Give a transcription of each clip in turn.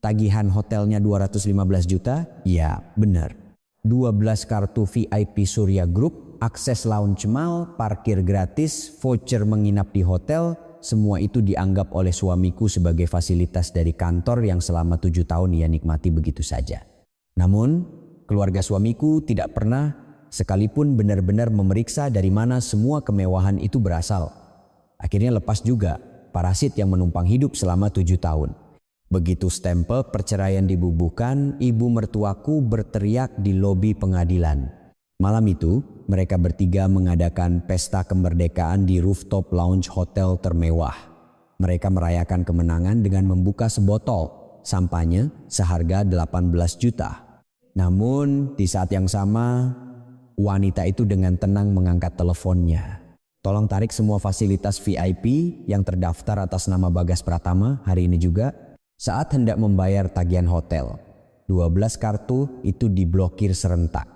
Tagihan hotelnya 215 juta? Ya, benar. 12 kartu VIP Surya Group, akses lounge mall, parkir gratis, voucher menginap di hotel, semua itu dianggap oleh suamiku sebagai fasilitas dari kantor yang selama 7 tahun ia nikmati begitu saja. Namun, keluarga suamiku tidak pernah sekalipun benar-benar memeriksa dari mana semua kemewahan itu berasal. Akhirnya lepas juga parasit yang menumpang hidup selama 7 tahun. Begitu stempel perceraian dibubuhkan, ibu mertuaku berteriak di lobi pengadilan. Malam itu, mereka bertiga mengadakan pesta kemerdekaan di rooftop lounge hotel termewah. Mereka merayakan kemenangan dengan membuka sebotol, sampahnya seharga 18 juta. Namun, di saat yang sama, wanita itu dengan tenang mengangkat teleponnya. Tolong tarik semua fasilitas VIP yang terdaftar atas nama Bagas Pratama hari ini juga. Saat hendak membayar tagihan hotel, 12 kartu itu diblokir serentak.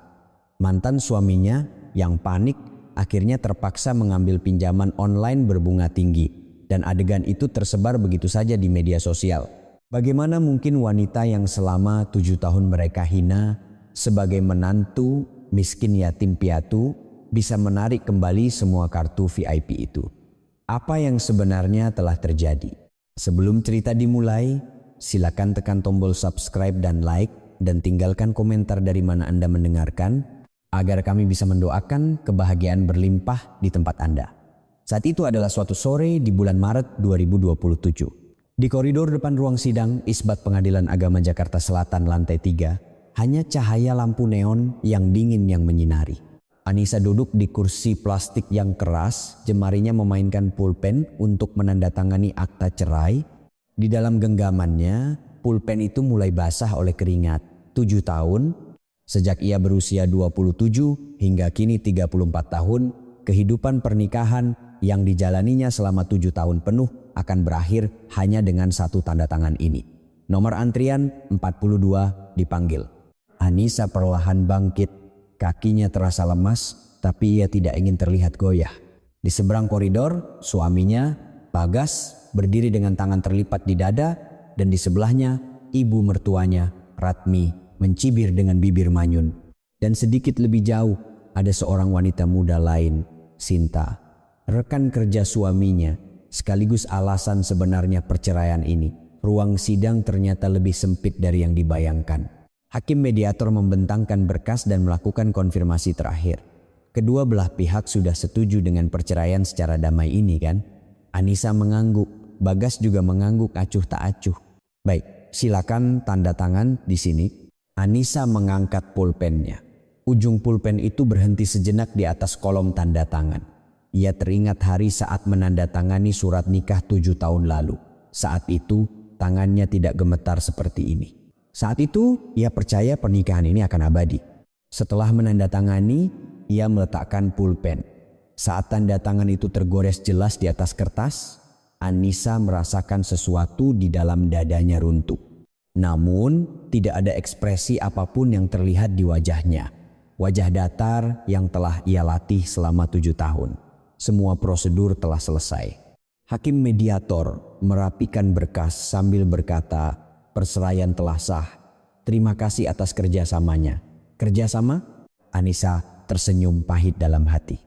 Mantan suaminya yang panik akhirnya terpaksa mengambil pinjaman online berbunga tinggi dan adegan itu tersebar begitu saja di media sosial. Bagaimana mungkin wanita yang selama 7 tahun mereka hina sebagai menantu miskin yatim piatu bisa menarik kembali semua kartu VIP itu? Apa yang sebenarnya telah terjadi? Sebelum cerita dimulai, silakan tekan tombol subscribe dan like dan tinggalkan komentar dari mana Anda mendengarkan agar kami bisa mendoakan kebahagiaan berlimpah di tempat Anda. Saat itu adalah suatu sore di bulan Maret 2027. Di koridor depan ruang sidang Isbat Pengadilan Agama Jakarta Selatan lantai 3, hanya cahaya lampu neon yang dingin yang menyinari. Anissa duduk di kursi plastik yang keras, jemarinya memainkan pulpen untuk menandatangani akta cerai. Di dalam genggamannya, pulpen itu mulai basah oleh keringat. 7 tahun, sejak ia berusia 27 hingga kini 34 tahun, kehidupan pernikahan yang dijalaninya selama 7 tahun penuh akan berakhir hanya dengan satu tanda tangan ini. Nomor antrian 42 dipanggil. Anissa perlahan bangkit, kakinya terasa lemas, tapi ia tidak ingin terlihat goyah. Di seberang koridor, suaminya, Bagas, berdiri dengan tangan terlipat di dada, dan di sebelahnya, ibu mertuanya, Ratmi, mencibir dengan bibir manyun. Dan sedikit lebih jauh, ada seorang wanita muda lain, Sinta, rekan kerja suaminya, sekaligus alasan sebenarnya perceraian ini. Ruang sidang ternyata lebih sempit dari yang dibayangkan. Hakim mediator membentangkan berkas dan melakukan konfirmasi terakhir. Kedua belah pihak sudah setuju dengan perceraian secara damai ini kan? Anissa mengangguk, Bagas juga mengangguk acuh tak acuh. Baik, silakan tanda tangan di sini. Anissa mengangkat pulpennya. Ujung pulpen itu berhenti sejenak di atas kolom tanda tangan. Ia teringat hari saat menandatangani surat nikah 7 tahun lalu. Saat itu tangannya tidak gemetar seperti ini. Saat itu ia percaya pernikahan ini akan abadi. Setelah menandatangani, ia meletakkan pulpen. Saat tanda tangan itu tergores jelas di atas kertas, Anissa merasakan sesuatu di dalam dadanya runtuh. Namun tidak ada ekspresi apapun yang terlihat di wajahnya. Wajah datar yang telah ia latih selama 7 tahun. Semua prosedur telah selesai. Hakim mediator merapikan berkas sambil berkata, perceraian telah sah. Terima kasih atas kerjasamanya. Kerjasama? Anissa tersenyum pahit dalam hati.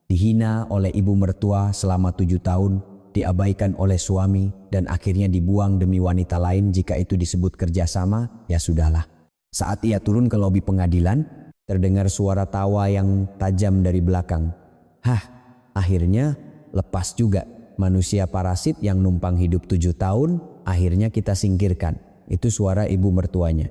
Dihina oleh ibu mertua selama 7 tahun, diabaikan oleh suami, dan akhirnya dibuang demi wanita lain jika itu disebut kerjasama, ya sudahlah. Saat ia turun ke lobi pengadilan, terdengar suara tawa yang tajam dari belakang. Hah, akhirnya lepas juga. Manusia parasit yang numpang hidup 7 tahun, akhirnya kita singkirkan. Itu suara ibu mertuanya.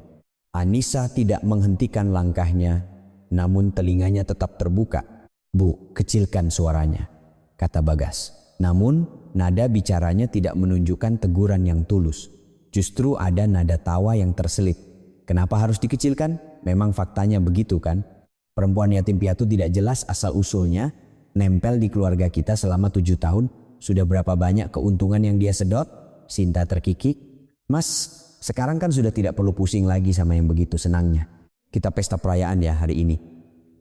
Anissa tidak menghentikan langkahnya, namun telinganya tetap terbuka. Bu, kecilkan suaranya, kata Bagas. Namun, nada bicaranya tidak menunjukkan teguran yang tulus. Justru ada nada tawa yang terselip. Kenapa harus dikecilkan? Memang faktanya begitu kan? Perempuan yatim piatu tidak jelas asal-usulnya, nempel di keluarga kita selama 7 tahun. Sudah berapa banyak keuntungan yang dia sedot? Sinta terkikik. Mas, sekarang kan sudah tidak perlu pusing lagi sama yang begitu senangnya. Kita pesta perayaan ya hari ini.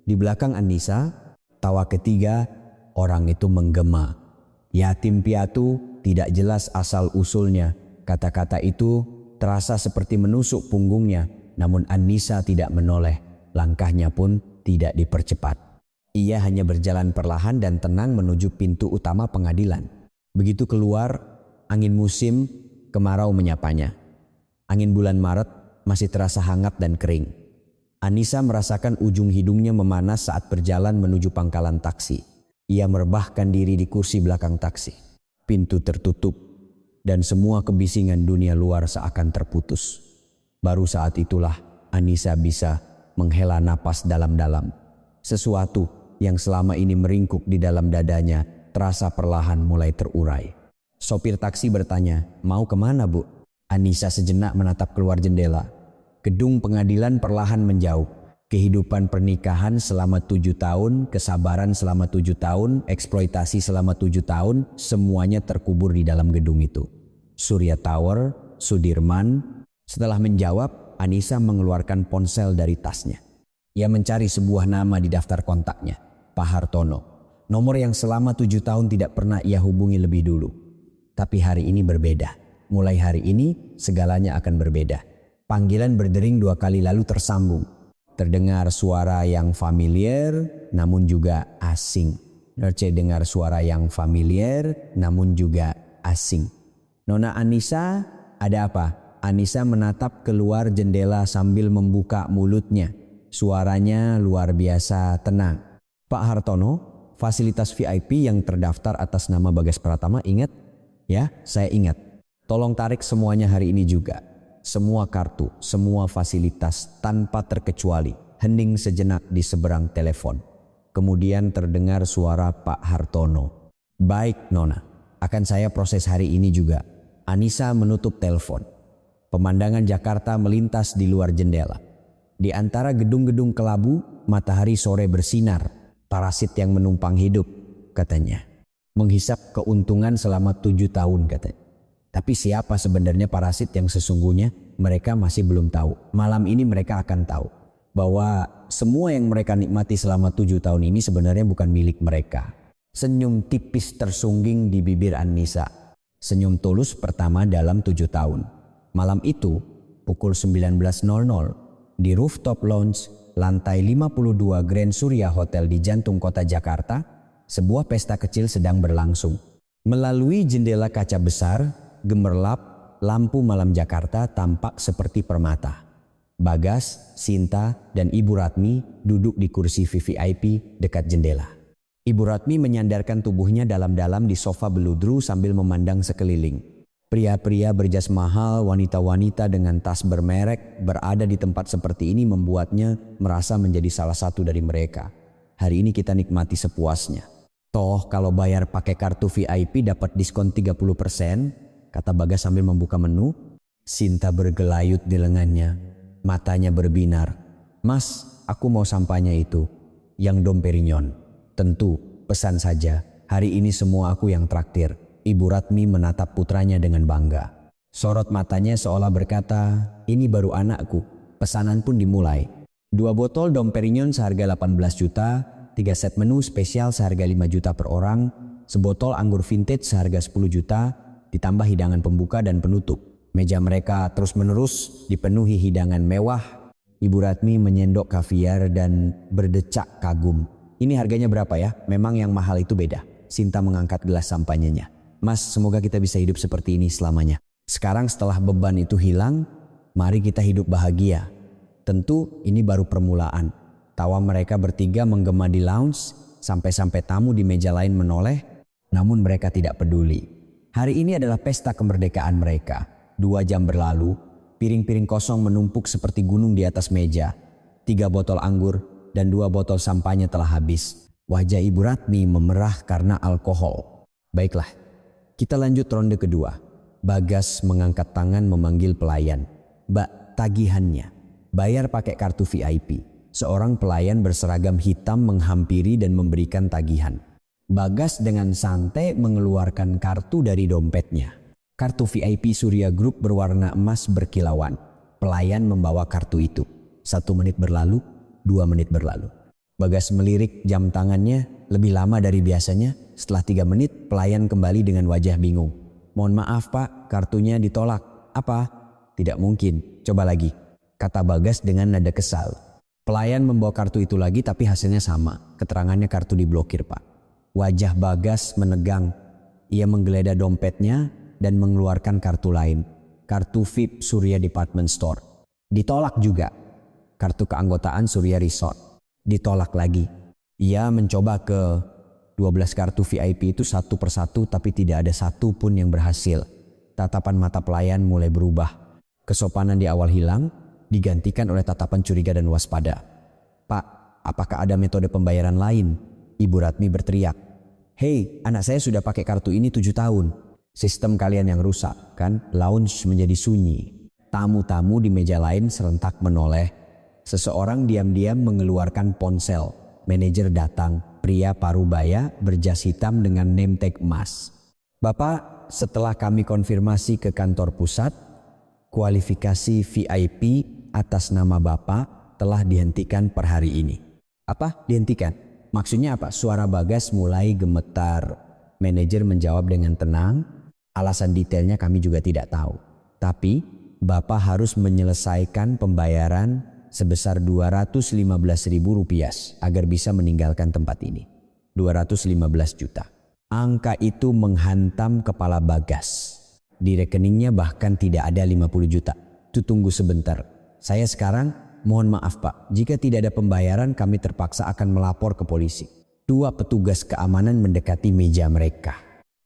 Di belakang Anissa, tawa ketiga, orang itu menggema. Yatim piatu tidak jelas asal-usulnya. Kata-kata itu terasa seperti menusuk punggungnya, namun An-Nisa tidak menoleh, langkahnya pun tidak dipercepat. Ia hanya berjalan perlahan dan tenang menuju pintu utama pengadilan. Begitu keluar, angin musim kemarau menyapanya. Angin bulan Maret masih terasa hangat dan kering. An-Nisa merasakan ujung hidungnya memanas saat berjalan menuju pangkalan taksi. Ia merebahkan diri di kursi belakang taksi. Pintu tertutup dan semua kebisingan dunia luar seakan terputus. Baru saat itulah An-Nisa bisa menghela napas dalam-dalam. Sesuatu yang selama ini meringkuk di dalam dadanya terasa perlahan mulai terurai. Sopir taksi bertanya, "Mau kemana, Bu?" An-Nisa sejenak menatap keluar jendela. Gedung pengadilan perlahan menjauh. Kehidupan pernikahan selama 7 tahun, kesabaran selama 7 tahun, eksploitasi selama 7 tahun, semuanya terkubur di dalam gedung itu. Surya Tower, Sudirman. Setelah menjawab, An-Nisa mengeluarkan ponsel dari tasnya. Ia mencari sebuah nama di daftar kontaknya, Pak Hartono. Nomor yang selama 7 tahun tidak pernah ia hubungi lebih dulu. Tapi hari ini berbeda. Mulai hari ini segalanya akan berbeda. Panggilan berdering 2 kali lalu tersambung. Terdengar suara yang familiar namun juga asing. Nerce dengar suara yang familiar namun juga asing. "Nona An-Nisa, ada apa?" An-Nisa menatap keluar jendela sambil membuka mulutnya. Suaranya luar biasa tenang. "Pak Hartono, fasilitas VIP yang terdaftar atas nama Bagas Pratama, ingat?" "Ya, saya ingat. Tolong tarik semuanya hari ini juga. Semua kartu, semua fasilitas tanpa terkecuali." Hening sejenak di seberang telepon. Kemudian terdengar suara Pak Hartono. "Baik Nona, akan saya proses hari ini juga." An-Nisa menutup telepon. Pemandangan Jakarta melintas di luar jendela. Di antara gedung-gedung kelabu, matahari sore bersinar. "Parasit yang menumpang hidup," katanya. "Menghisap keuntungan selama 7 tahun," katanya. Tapi siapa sebenarnya parasit yang sesungguhnya? Mereka masih belum tahu. Malam ini mereka akan tahu bahwa semua yang mereka nikmati selama 7 tahun ini sebenarnya bukan milik mereka. Senyum tipis tersungging di bibir An-Nisa. Senyum tulus pertama dalam 7 tahun. Malam itu, pukul 19.00, di rooftop lounge lantai 52 Grand Surya Hotel di jantung kota Jakarta, sebuah pesta kecil sedang berlangsung. Melalui jendela kaca besar, gemerlap, lampu malam Jakarta tampak seperti permata. Bagas, Sinta, dan Ibu Ratmi duduk di kursi VVIP dekat jendela. Ibu Ratmi menyandarkan tubuhnya dalam-dalam di sofa beludru sambil memandang sekeliling. Pria-pria berjas mahal, wanita-wanita dengan tas bermerek berada di tempat seperti ini membuatnya merasa menjadi salah satu dari mereka. Hari ini kita nikmati sepuasnya. "Toh kalau bayar pakai kartu VIP dapat diskon 30%, kata Bagas sambil membuka menu. Sinta bergelayut di lengannya, matanya berbinar. "Mas, aku mau sampahnya itu, yang Dom Perignon." "Tentu, pesan saja. Hari ini semua aku yang traktir." Ibu Ratmi menatap putranya dengan bangga. Sorot matanya seolah berkata, "Ini baru anakku." Pesanan pun dimulai. 2 botol Dom Perignon seharga 18 juta, 3 set menu spesial seharga 5 juta per orang, sebotol anggur vintage seharga 10 juta, ditambah hidangan pembuka dan penutup. Meja mereka terus-menerus dipenuhi hidangan mewah. Ibu Ratmi menyendok kaviar dan berdecak kagum. "Ini harganya berapa ya? Memang yang mahal itu beda." Sinta mengangkat gelas sampanyanya. "Mas, semoga kita bisa hidup seperti ini selamanya. Sekarang setelah beban itu hilang, mari kita hidup bahagia." Tentu ini baru permulaan. Tawa mereka bertiga menggema di lounge, sampai-sampai tamu di meja lain menoleh, namun mereka tidak peduli. Hari ini adalah pesta kemerdekaan mereka. 2 jam berlalu, piring-piring kosong menumpuk seperti gunung di atas meja. 3 botol anggur dan 2 botol sampahnya telah habis. Wajah Ibu Ratmi memerah karena alkohol. "Baiklah, kita lanjut ronde kedua." Bagas mengangkat tangan memanggil pelayan. "Mbak, tagihannya." "Bayar pakai kartu VIP." Seorang pelayan berseragam hitam menghampiri dan memberikan tagihan. Bagas dengan santai mengeluarkan kartu dari dompetnya. Kartu VIP Surya Group berwarna emas berkilauan. Pelayan membawa kartu itu. 1 menit berlalu, 2 menit berlalu. Bagas melirik jam tangannya lebih lama dari biasanya. Setelah 3 menit, pelayan kembali dengan wajah bingung. "Mohon maaf Pak, kartunya ditolak." "Apa?" Tidak mungkin, coba lagi, kata Bagas dengan nada kesal. Pelayan membawa kartu itu lagi tapi hasilnya sama. Keterangannya kartu diblokir, Pak. Wajah Bagas menegang. Ia menggeledah dompetnya dan mengeluarkan kartu lain. Kartu VIP Surya Department Store. Ditolak juga. Kartu keanggotaan Surya Resort. Ditolak lagi. Ia mencoba ke 12 kartu VIP itu satu persatu tapi tidak ada satu pun yang berhasil. Tatapan mata pelayan mulai berubah. Kesopanan di awal hilang, digantikan oleh tatapan curiga dan waspada. Pak, apakah ada metode pembayaran lain? Ibu Ratmi berteriak. Hei, anak saya sudah pakai kartu ini 7 tahun. Sistem kalian yang rusak, kan? Lounge menjadi sunyi. Tamu-tamu di meja lain serentak menoleh. Seseorang diam-diam mengeluarkan ponsel. Manajer datang, pria parubaya berjas hitam dengan name tag emas. Bapak, setelah kami konfirmasi ke kantor pusat, kualifikasi VIP atas nama Bapak telah dihentikan per hari ini. Apa? Dihentikan? Maksudnya apa? Suara Bagas mulai gemetar. Manajer menjawab dengan tenang, alasan detailnya kami juga tidak tahu. Tapi Bapak harus menyelesaikan pembayaran sebesar Rp215.000 agar bisa meninggalkan tempat ini. 215 juta. Angka itu menghantam kepala Bagas. Di rekeningnya bahkan tidak ada 50 juta. Itu tunggu sebentar. Saya sekarang mohon maaf Pak. Jika tidak ada pembayaran kami terpaksa akan melapor ke polisi. 2 petugas keamanan mendekati meja mereka.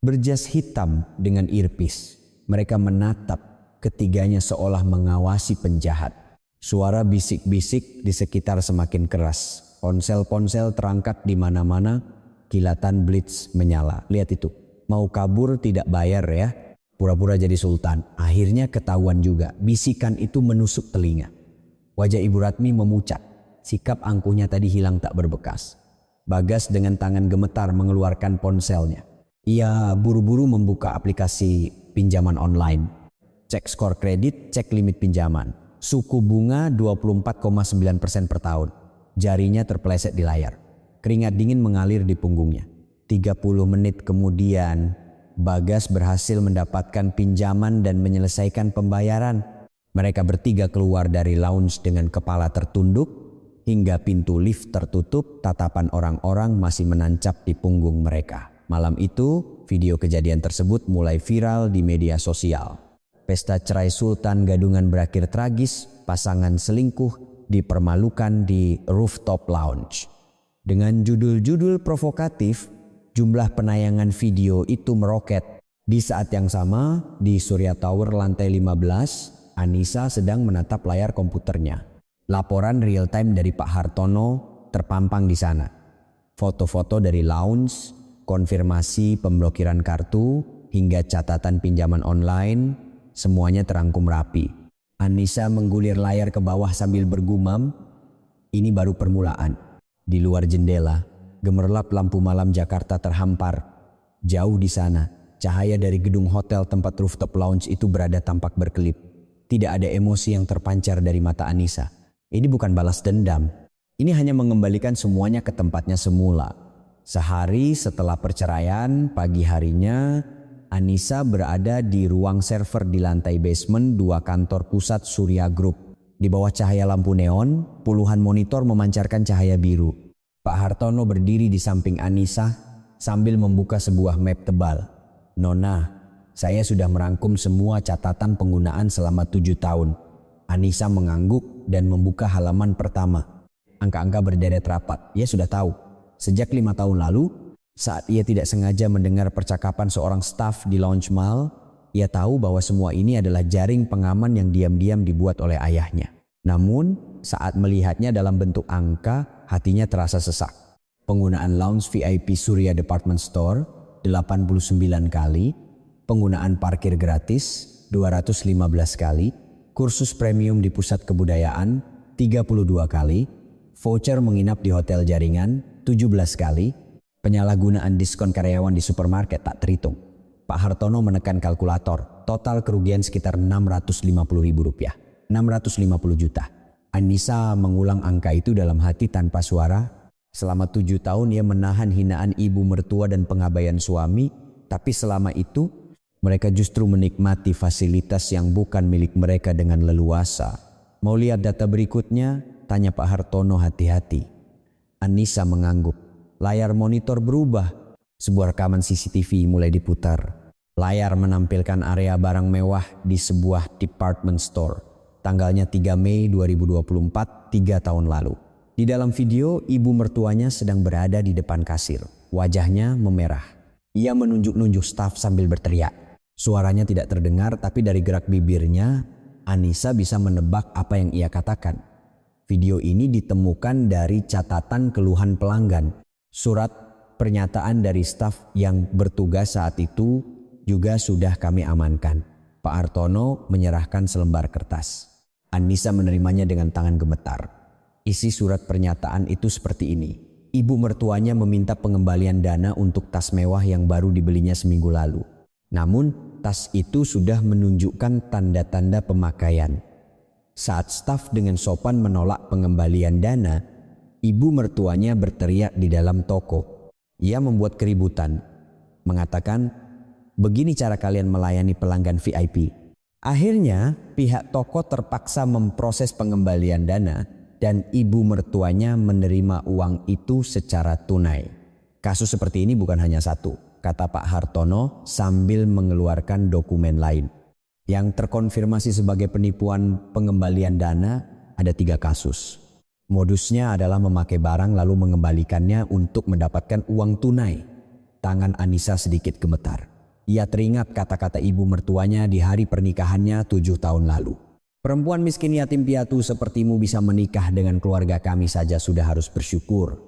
Berjas hitam dengan earpiece. Mereka menatap ketiganya seolah mengawasi penjahat. Suara bisik-bisik di sekitar semakin keras. Ponsel-ponsel terangkat di mana-mana, kilatan blitz menyala. Lihat itu, mau kabur tidak bayar ya. Pura-pura jadi sultan. Akhirnya ketahuan juga. Bisikan itu menusuk telinga. Wajah Ibu Ratmi memucat. Sikap angkuhnya tadi hilang tak berbekas. Bagas dengan tangan gemetar mengeluarkan ponselnya. Ia buru-buru membuka aplikasi pinjaman online. Cek skor kredit, cek limit pinjaman. Suku bunga 24,9% per tahun. Jarinya terpeleset di layar. Keringat dingin mengalir di punggungnya. 30 menit kemudian, Bagas berhasil mendapatkan pinjaman dan menyelesaikan pembayaran. Mereka bertiga keluar dari lounge dengan kepala tertunduk. Hingga pintu lift tertutup, tatapan orang-orang masih menancap di punggung mereka. Malam itu, video kejadian tersebut mulai viral di media sosial. Pesta cerai Sultan Gadungan berakhir tragis, pasangan selingkuh dipermalukan di rooftop lounge. Dengan judul-judul provokatif, jumlah penayangan video itu meroket. Di saat yang sama, di Surya Tower lantai 15, Anissa sedang menatap layar komputernya. Laporan real time dari Pak Hartono terpampang di sana. Foto-foto dari lounge, konfirmasi pemblokiran kartu, hingga catatan pinjaman online, semuanya terangkum rapi. Anissa menggulir layar ke bawah sambil bergumam, ini baru permulaan. Di luar jendela, gemerlap lampu malam Jakarta terhampar. Jauh di sana, cahaya dari gedung hotel tempat rooftop lounge itu berada tampak berkelip. Tidak ada emosi yang terpancar dari mata Anissa. Ini bukan balas dendam. Ini hanya mengembalikan semuanya ke tempatnya semula. Sehari setelah perceraian, pagi harinya, Anissa berada di ruang server di lantai basement 2 kantor pusat Surya Group. Di bawah cahaya lampu neon, puluhan monitor memancarkan cahaya biru. Pak Hartono berdiri di samping Anissa sambil membuka sebuah map tebal. Nona, saya sudah merangkum semua catatan penggunaan selama 7 tahun. Anissa mengangguk dan membuka halaman pertama. Angka-angka berderet rapat. Ia sudah tahu. Sejak 5 tahun lalu, saat ia tidak sengaja mendengar percakapan seorang staf di lounge mall, ia tahu bahwa semua ini adalah jaring pengaman yang diam-diam dibuat oleh ayahnya. Namun, saat melihatnya dalam bentuk angka, hatinya terasa sesak. Penggunaan lounge VIP Surya Department Store 89 kali, penggunaan parkir gratis 215 kali, kursus premium di pusat kebudayaan 32 kali, voucher menginap di hotel jaringan 17 kali, penyalahgunaan diskon karyawan di supermarket tak terhitung. Pak Hartono menekan kalkulator, total kerugian sekitar Rp650.000, 650 juta. Anissa mengulang angka itu dalam hati tanpa suara. Selama 7 tahun ia menahan hinaan ibu mertua dan pengabaian suami, tapi selama itu Mereka justru menikmati fasilitas yang bukan milik mereka dengan leluasa. Mau lihat data berikutnya? Tanya Pak Hartono hati-hati. Anissa mengangguk. Layar monitor berubah. Sebuah rekaman CCTV mulai diputar. Layar menampilkan area barang mewah di sebuah department store. Tanggalnya 3 Mei 2024, 3 tahun lalu. Di dalam video, ibu mertuanya sedang berada di depan kasir. Wajahnya memerah. Ia menunjuk-nunjuk staf sambil berteriak. Suaranya tidak terdengar, tapi dari gerak bibirnya, Anissa bisa menebak apa yang ia katakan. Video ini ditemukan dari catatan keluhan pelanggan. Surat pernyataan dari staf yang bertugas saat itu juga sudah kami amankan. Pak Hartono menyerahkan selembar kertas. Anissa menerimanya dengan tangan gemetar. Isi surat pernyataan itu seperti ini. Ibu mertuanya meminta pengembalian dana untuk tas mewah yang baru dibelinya seminggu lalu. Namun, tas itu sudah menunjukkan tanda-tanda pemakaian. Saat staf dengan sopan menolak pengembalian dana, ibu mertuanya berteriak di dalam toko. Ia membuat keributan, mengatakan, "Begini cara kalian melayani pelanggan VIP." Akhirnya, pihak toko terpaksa memproses pengembalian dana dan ibu mertuanya menerima uang itu secara tunai. Kasus seperti ini bukan hanya satu, kata Pak Hartono sambil mengeluarkan dokumen lain. Yang terkonfirmasi sebagai penipuan pengembalian dana ada 3 kasus. Modusnya adalah memakai barang lalu mengembalikannya untuk mendapatkan uang tunai. Tangan Anissa sedikit gemetar. Ia teringat kata-kata ibu mertuanya di hari pernikahannya 7 tahun lalu. "Perempuan miskin yatim piatu sepertimu bisa menikah dengan keluarga kami saja sudah harus bersyukur."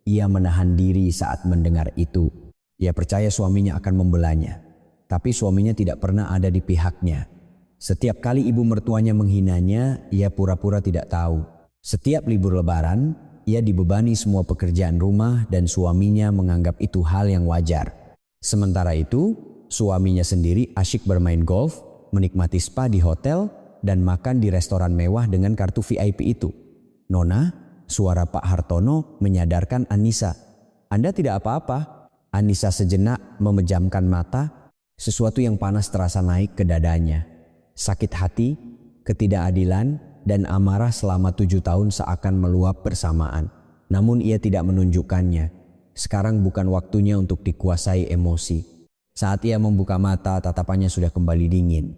Ia menahan diri saat mendengar itu. Ia percaya suaminya akan membelanya, tapi suaminya tidak pernah ada di pihaknya. Setiap kali ibu mertuanya menghinanya, ia pura-pura tidak tahu. Setiap libur lebaran, ia dibebani semua pekerjaan rumah dan suaminya menganggap itu hal yang wajar. Sementara itu, suaminya sendiri asyik bermain golf, menikmati spa di hotel, dan makan di restoran mewah dengan kartu VIP itu. "Nona," suara Pak Hartono menyadarkan Anissa. "Anda tidak apa-apa?" Anissa sejenak memejamkan mata, sesuatu yang panas terasa naik ke dadanya. Sakit hati, ketidakadilan, dan amarah selama 7 tahun seakan meluap bersamaan. Namun ia tidak menunjukkannya. Sekarang bukan waktunya untuk dikuasai emosi. Saat ia membuka mata, tatapannya sudah kembali dingin.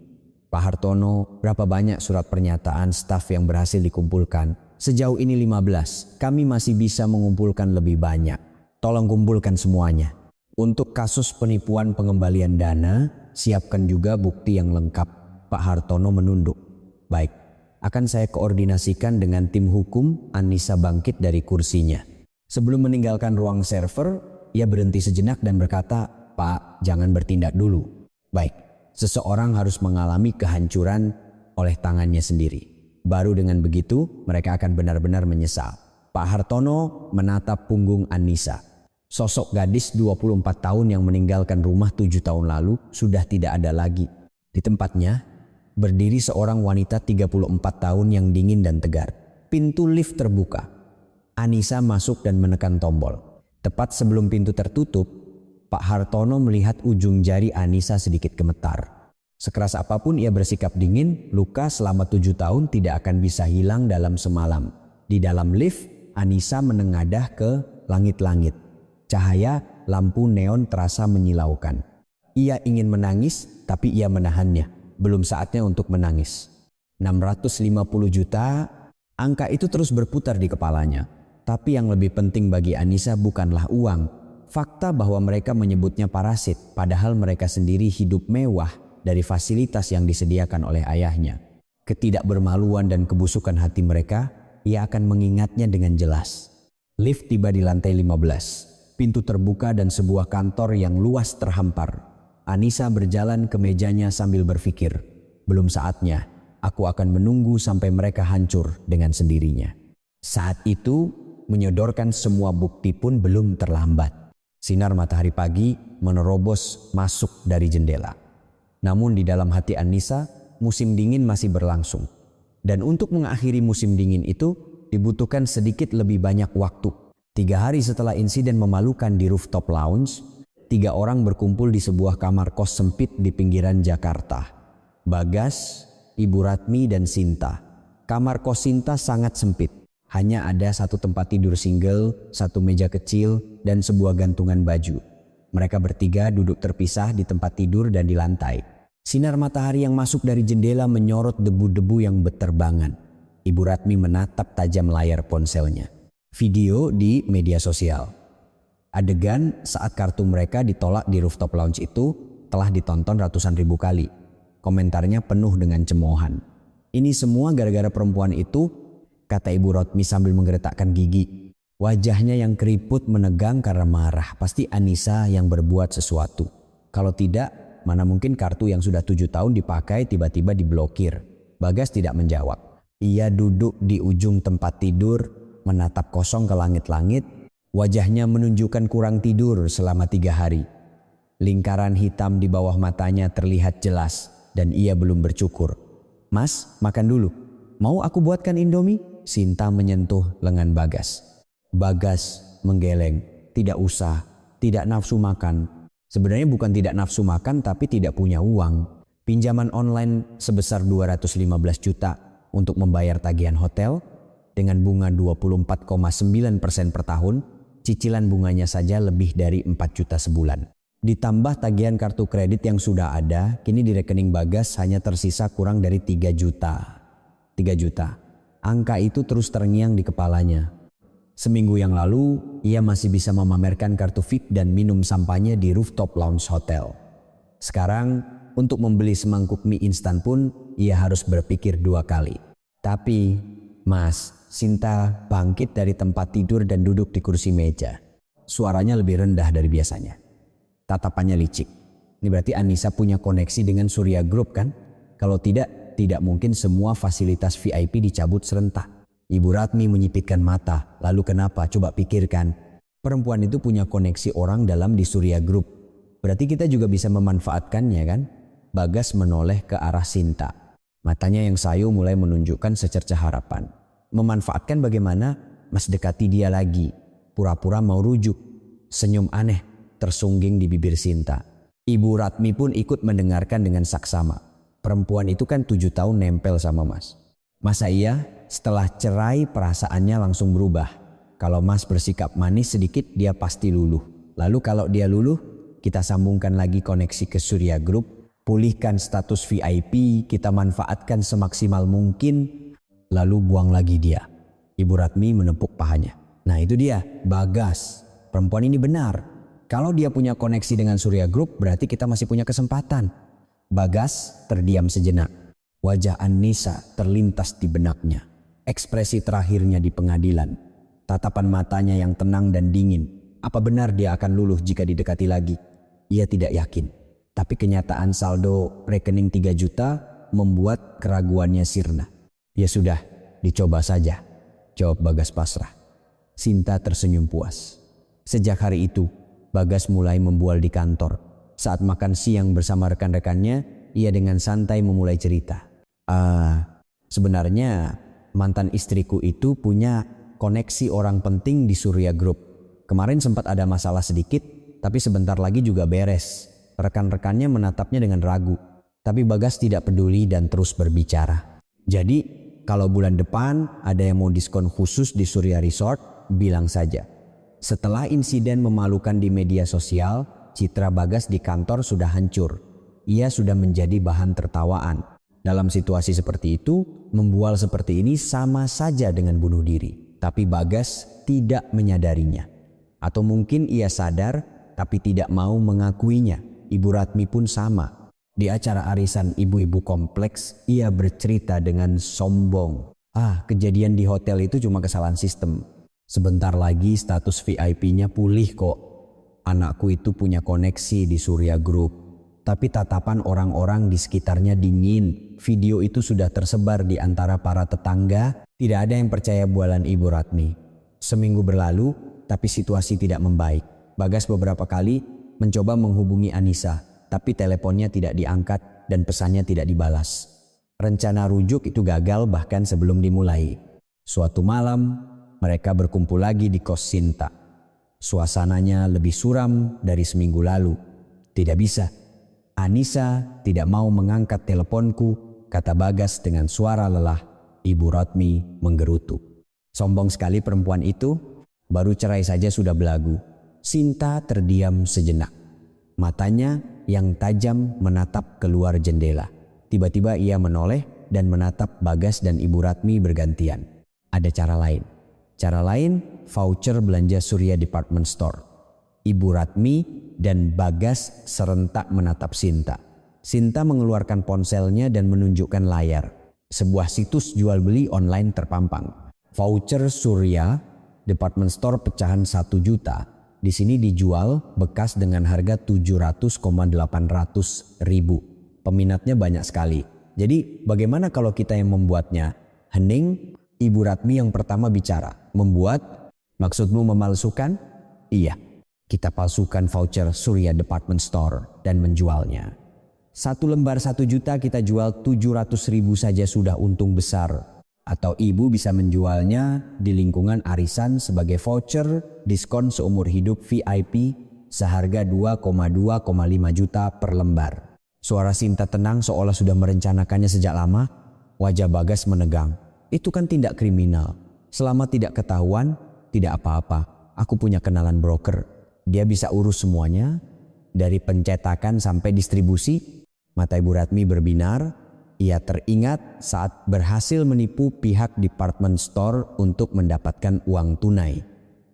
"Pak Hartono, berapa banyak surat pernyataan staf yang berhasil dikumpulkan?" "Sejauh ini 15. Kami masih bisa mengumpulkan lebih banyak. Tolong kumpulkan semuanya. Untuk kasus penipuan pengembalian dana, siapkan juga bukti yang lengkap." Pak Hartono menunduk. "Baik, akan saya koordinasikan dengan tim hukum." Anissa bangkit dari kursinya. Sebelum meninggalkan ruang server, ia berhenti sejenak dan berkata, "Pak, jangan bertindak dulu." "Baik, seseorang harus mengalami kehancuran oleh tangannya sendiri. Baru dengan begitu, mereka akan benar-benar menyesal." Pak Hartono menatap punggung Anissa. Sosok gadis 24 tahun yang meninggalkan rumah 7 tahun lalu sudah tidak ada lagi. Di tempatnya, berdiri seorang wanita 34 tahun yang dingin dan tegar. Pintu lift terbuka. Anissa masuk dan menekan tombol. Tepat sebelum pintu tertutup, Pak Hartono melihat ujung jari Anissa sedikit gemetar. Sekeras apapun ia bersikap dingin, luka selama 7 tahun tidak akan bisa hilang dalam semalam. Di dalam lift, Anissa menengadah ke langit-langit. Cahaya lampu neon terasa menyilaukan. Ia ingin menangis, tapi ia menahannya. Belum saatnya untuk menangis. 650 juta, angka itu terus berputar di kepalanya. Tapi yang lebih penting bagi Anissa bukanlah uang. Fakta bahwa mereka menyebutnya parasit, padahal mereka sendiri hidup mewah dari fasilitas yang disediakan oleh ayahnya. Ketidakbermaluan dan kebusukan hati mereka, ia akan mengingatnya dengan jelas. Lift tiba di lantai 15. Pintu terbuka dan sebuah kantor yang luas terhampar. Anissa berjalan ke mejanya sambil berpikir, "Belum saatnya, aku akan menunggu sampai mereka hancur dengan sendirinya." Saat itu, menyodorkan semua bukti pun belum terlambat. Sinar matahari pagi menerobos masuk dari jendela. Namun di dalam hati Anissa, musim dingin masih berlangsung. Dan untuk mengakhiri musim dingin itu, dibutuhkan sedikit lebih banyak waktu. 3 hari setelah insiden memalukan di rooftop lounge, 3 orang berkumpul di sebuah kamar kos sempit di pinggiran Jakarta. Bagas, Ibu Ratmi, dan Sinta. Kamar kos Sinta sangat sempit. Hanya ada satu tempat tidur single, satu meja kecil, dan sebuah gantungan baju. Mereka bertiga duduk terpisah di tempat tidur dan di lantai. Sinar matahari yang masuk dari jendela menyorot debu-debu yang berterbangan. Ibu Ratmi menatap tajam layar ponselnya. Video di media sosial. Adegan saat kartu mereka ditolak di rooftop lounge itu telah ditonton ratusan ribu kali. Komentarnya penuh dengan cemoohan. Ini semua gara-gara perempuan itu, kata Ibu Ratmi sambil menggeretakkan gigi. Wajahnya yang keriput menegang karena marah. Pasti Anissa yang berbuat sesuatu. Kalau tidak, mana mungkin kartu yang sudah 7 tahun dipakai tiba-tiba diblokir. Bagas tidak menjawab. Ia duduk di ujung tempat tidur, menatap kosong ke langit-langit. Wajahnya menunjukkan kurang tidur selama 3 hari. Lingkaran hitam di bawah matanya terlihat jelas dan ia belum bercukur. Mas, makan dulu. Mau aku buatkan Indomie? Sinta menyentuh lengan Bagas. Bagas menggeleng. Tidak usah, tidak nafsu makan. Sebenarnya bukan tidak nafsu makan tapi tidak punya uang. Pinjaman online sebesar 215 juta untuk membayar tagihan hotel dengan bunga 24,9% per tahun. Cicilan bunganya saja lebih dari 4 juta sebulan. Ditambah tagihan kartu kredit yang sudah ada, kini di rekening Bagas hanya tersisa kurang dari 3 juta. 3 juta. Angka itu terus terngiang di kepalanya. Seminggu yang lalu, ia masih bisa memamerkan kartu VIP dan minum sampahnya di rooftop lounge hotel. Sekarang, untuk membeli semangkuk mie instan pun, ia harus berpikir 2 kali. Tapi, Mas, Sinta bangkit dari tempat tidur dan duduk di kursi meja. Suaranya lebih rendah dari biasanya. Tatapannya licik. Ini berarti Anissa punya koneksi dengan Surya Group kan? Kalau tidak, tidak mungkin semua fasilitas VIP dicabut serentak. Ibu Ratmi menyipitkan mata. Lalu kenapa? Coba pikirkan. Perempuan itu punya koneksi orang dalam di Surya Group. Berarti kita juga bisa memanfaatkannya kan? Bagas menoleh ke arah Sinta. Matanya yang sayu mulai menunjukkan secercah harapan. Memanfaatkan bagaimana? Mas dekati dia lagi. Pura-pura mau rujuk. Senyum aneh tersungging di bibir Sinta. Ibu Ratmi pun ikut mendengarkan dengan saksama. Perempuan itu kan 7 tahun nempel sama Mas. Masa iya setelah cerai perasaannya langsung berubah? Kalau Mas bersikap manis sedikit dia pasti luluh. Lalu kalau dia luluh, kita sambungkan lagi koneksi ke Surya Group. Pulihkan status VIP, kita manfaatkan semaksimal mungkin. Lalu buang lagi dia. Ibu Ratmi menepuk pahanya. Nah itu dia, Bagas. Perempuan ini benar. Kalau dia punya koneksi dengan Surya Group, berarti kita masih punya kesempatan. Bagas terdiam sejenak. Wajah Anissa terlintas di benaknya. Ekspresi terakhirnya di pengadilan. Tatapan matanya yang tenang dan dingin. Apa benar dia akan luluh jika didekati lagi? Ia tidak yakin. Tapi kenyataan saldo rekening 3 juta membuat keraguannya sirna. Ya sudah, dicoba saja, jawab Bagas pasrah. Sinta tersenyum puas. Sejak hari itu, Bagas mulai membual di kantor. Saat makan siang bersama rekan-rekannya, ia dengan santai memulai cerita. Sebenarnya mantan istriku itu punya koneksi orang penting di Surya Group. Kemarin sempat ada masalah sedikit, tapi sebentar lagi juga beres. Rekan-rekannya menatapnya dengan ragu. Tapi Bagas tidak peduli dan terus berbicara. Jadi, kalau bulan depan ada yang mau diskon khusus di Surya Resort, bilang saja. Setelah insiden memalukan di media sosial, citra Bagas di kantor sudah hancur. Ia sudah menjadi bahan tertawaan. Dalam situasi seperti itu, membual seperti ini sama saja dengan bunuh diri. Tapi Bagas tidak menyadarinya. Atau mungkin ia sadar, tapi tidak mau mengakuinya. Ibu Ratmi pun sama. Di acara arisan ibu-ibu kompleks, ia bercerita dengan sombong. Kejadian di hotel itu cuma kesalahan sistem. Sebentar lagi status VIP-nya pulih kok. Anakku itu punya koneksi di Surya Group. Tapi tatapan orang-orang di sekitarnya dingin. Video itu sudah tersebar di antara para tetangga. Tidak ada yang percaya bualan Ibu Ratmi. Seminggu berlalu, tapi situasi tidak membaik. Bagas beberapa kali mencoba menghubungi Anissa. Tapi teleponnya tidak diangkat dan pesannya tidak dibalas. Rencana rujuk itu gagal bahkan sebelum dimulai. Suatu malam, mereka berkumpul lagi di kos Sinta. Suasananya lebih suram dari seminggu lalu. Tidak bisa. Anissa tidak mau mengangkat teleponku, kata Bagas dengan suara lelah. Ibu Rotmi menggerutu. Sombong sekali perempuan itu, baru cerai saja sudah belagu. Sinta terdiam sejenak. Matanya yang tajam menatap keluar jendela. Tiba-tiba ia menoleh dan menatap Bagas dan Ibu Ratmi bergantian. Ada cara lain. Cara lain, voucher belanja Surya Department Store. Ibu Ratmi dan Bagas serentak menatap Sinta. Sinta mengeluarkan ponselnya dan menunjukkan layar. Sebuah situs jual beli online terpampang. Voucher Surya Department Store pecahan 1 juta. Di sini dijual bekas dengan harga 700,800 ribu. Peminatnya banyak sekali. Jadi bagaimana kalau kita yang membuatnya? Hening, Ibu Ratmi yang pertama bicara. Membuat? Maksudmu memalsukan? Iya, kita palsukan voucher Surya Department Store dan menjualnya. 1 lembar 1 juta kita jual 700 ribu saja sudah untung besar. Atau ibu bisa menjualnya di lingkungan arisan sebagai voucher diskon seumur hidup VIP seharga 2,5 juta per lembar. Suara Sinta tenang seolah sudah merencanakannya sejak lama. Wajah Bagas menegang. Itu kan tindak kriminal. Selama tidak ketahuan, tidak apa-apa. Aku punya kenalan broker. Dia bisa urus semuanya. Dari pencetakan sampai distribusi. Mata Ibu Ratmi berbinar. Ia teringat saat berhasil menipu pihak department store untuk mendapatkan uang tunai.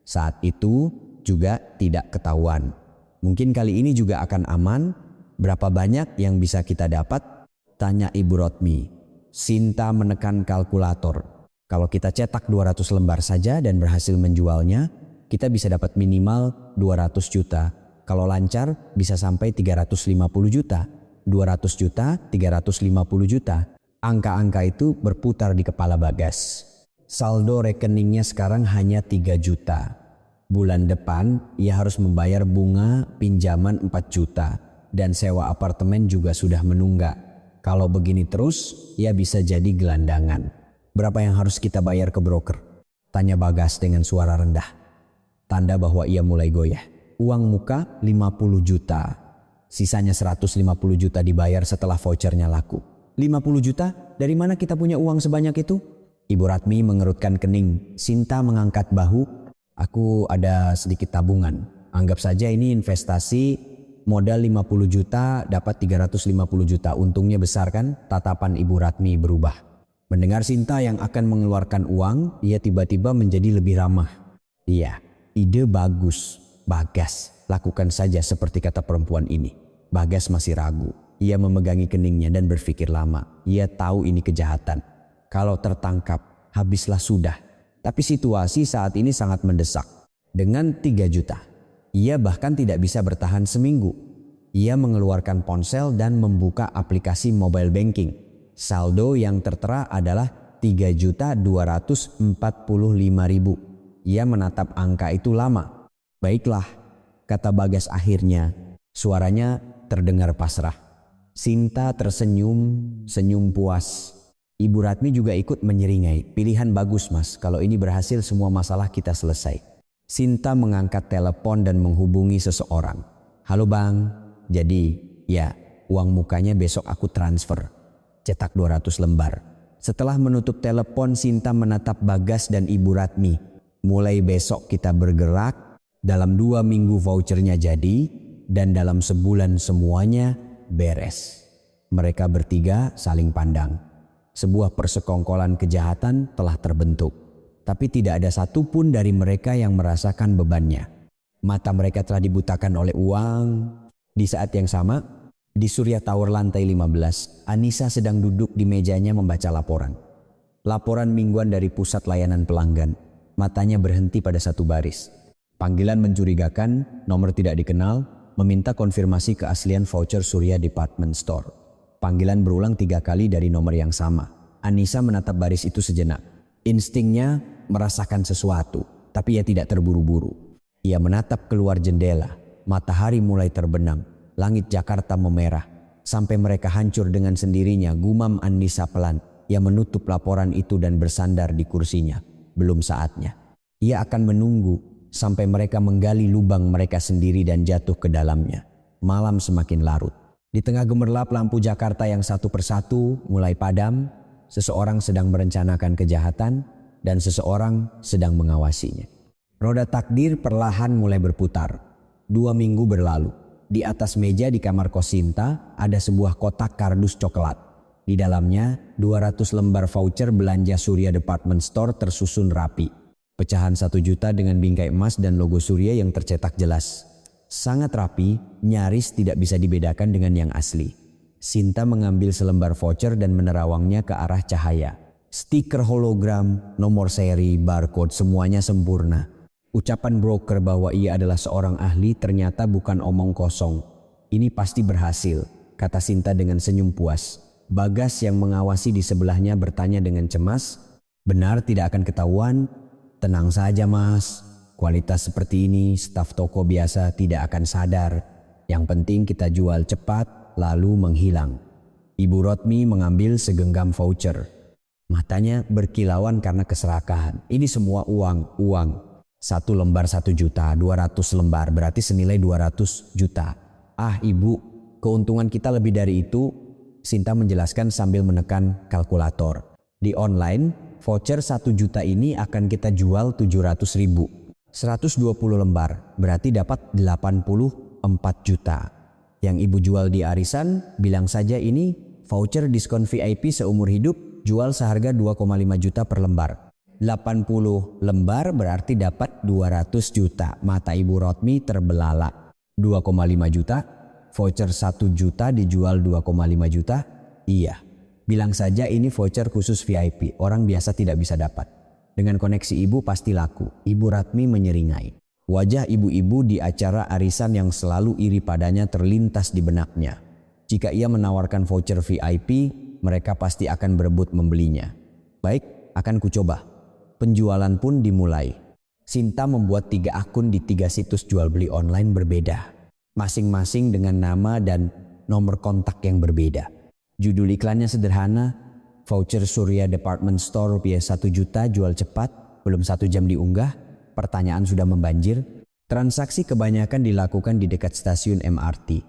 Saat itu juga tidak ketahuan. Mungkin kali ini juga akan aman. Berapa banyak yang bisa kita dapat? Tanya Ibu Rotmi. Sinta menekan kalkulator. Kalau kita cetak 200 lembar saja dan berhasil menjualnya, kita bisa dapat minimal 200 juta. Kalau lancar bisa sampai 350 juta. 200 juta, 350 juta. Angka-angka itu berputar di kepala Bagas. Saldo rekeningnya sekarang hanya 3 juta. Bulan depan ia harus membayar bunga pinjaman 4 juta. Dan sewa apartemen juga sudah menunggak. Kalau begini terus, ia bisa jadi gelandangan. Berapa yang harus kita bayar ke broker? Tanya Bagas dengan suara rendah. Tanda bahwa ia mulai goyah. Uang muka 50 juta. Sisanya 150 juta dibayar setelah vouchernya laku. 50 juta? Dari mana kita punya uang sebanyak itu? Ibu Ratmi mengerutkan kening. Sinta mengangkat bahu. Aku ada sedikit tabungan. Anggap saja ini investasi, modal 50 juta dapat 350 juta. Untungnya besar kan? Tatapan Ibu Ratmi berubah. Mendengar Sinta yang akan mengeluarkan uang, ia tiba-tiba menjadi lebih ramah. Iya, ide bagus. Bagas, lakukan saja seperti kata perempuan ini. Bagas masih ragu. Ia memegangi keningnya dan berpikir lama. Ia tahu ini kejahatan. Kalau tertangkap, habislah sudah. Tapi situasi saat ini sangat mendesak. Dengan 3 juta, ia bahkan tidak bisa bertahan seminggu. Ia mengeluarkan ponsel dan membuka aplikasi mobile banking. Saldo yang tertera adalah 3.245.000. Ia menatap angka itu lama. Baiklah, kata Bagas akhirnya. Suaranya terdengar pasrah. Sinta tersenyum, senyum puas. Ibu Ratmi juga ikut menyeringai. Pilihan bagus mas, kalau ini berhasil semua masalah kita selesai. Sinta mengangkat telepon dan menghubungi seseorang. Halo bang, jadi ya uang mukanya besok aku transfer. Cetak 200 lembar. Setelah menutup telepon, Sinta menatap Bagas dan Ibu Ratmi. Mulai besok kita bergerak, dalam 2 minggu vouchernya jadi. Dan dalam sebulan semuanya beres. Mereka bertiga saling pandang. Sebuah persekongkolan kejahatan telah terbentuk. Tapi tidak ada satupun dari mereka yang merasakan bebannya. Mata mereka telah dibutakan oleh uang. Di saat yang sama, di Surya Tower lantai 15, Anissa sedang duduk di mejanya membaca laporan. Laporan mingguan dari pusat layanan pelanggan. Matanya berhenti pada satu baris. Panggilan mencurigakan, nomor tidak dikenal, meminta konfirmasi keaslian voucher Surya Department Store. Panggilan berulang 3 kali dari nomor yang sama. Anissa menatap baris itu sejenak. Instingnya merasakan sesuatu, tapi ia tidak terburu-buru. Ia menatap keluar jendela. Matahari mulai terbenam. Langit Jakarta memerah. Sampai mereka hancur dengan sendirinya, gumam Anissa pelan. Ia menutup laporan itu dan bersandar di kursinya. Belum saatnya. Ia akan menunggu sampai mereka menggali lubang mereka sendiri dan jatuh ke dalamnya. Malam semakin larut. Di tengah gemerlap lampu Jakarta yang satu persatu mulai padam, seseorang sedang merencanakan kejahatan dan seseorang sedang mengawasinya. Roda takdir perlahan mulai berputar. 2 minggu berlalu. Di atas meja di kamar kos Sinta ada sebuah kotak kardus coklat. Di dalamnya 200 lembar voucher belanja Surya Department Store tersusun rapi. Pecahan 1 juta dengan bingkai emas dan logo Surya yang tercetak jelas. Sangat rapi, nyaris tidak bisa dibedakan dengan yang asli. Sinta mengambil selembar voucher dan menerawangnya ke arah cahaya. Stiker hologram, nomor seri, barcode semuanya sempurna. Ucapan broker bahwa ia adalah seorang ahli ternyata bukan omong kosong. Ini pasti berhasil, kata Sinta dengan senyum puas. Bagas yang mengawasi di sebelahnya bertanya dengan cemas, benar tidak akan ketahuan? Tenang saja mas, kualitas seperti ini staf toko biasa tidak akan sadar. Yang penting kita jual cepat lalu menghilang. Ibu Rotmi mengambil segenggam voucher. Matanya berkilauan karena keserakahan. Ini semua uang. 1 lembar 1 juta, 200 lembar berarti senilai 200 juta. Ah ibu, keuntungan kita lebih dari itu, Sinta menjelaskan sambil menekan kalkulator. Di online, voucher 1 juta ini akan kita jual 700 ribu. 120 lembar berarti dapat 84 juta. Yang ibu jual di arisan, bilang saja ini voucher diskon VIP seumur hidup, jual seharga 2,5 juta per lembar. 80 lembar berarti dapat 200 juta. Mata Ibu Rotmi terbelalak. 2,5 juta, voucher 1 juta dijual 2,5 juta? Iya. Bilang saja ini voucher khusus VIP, orang biasa tidak bisa dapat. Dengan koneksi ibu pasti laku. Ibu Rotmi menyeringai. Wajah ibu-ibu di acara arisan yang selalu iri padanya terlintas di benaknya. Jika ia menawarkan voucher VIP, mereka pasti akan berebut membelinya. Baik, akan kucoba. Penjualan pun dimulai. Sinta membuat 3 akun di 3 situs jual beli online berbeda. Masing-masing dengan nama dan nomor kontak yang berbeda. Judul iklannya sederhana, voucher Surya Department Store rupiah 1 juta jual cepat, belum 1 jam diunggah, pertanyaan sudah membanjir. Transaksi kebanyakan dilakukan di dekat stasiun MRT.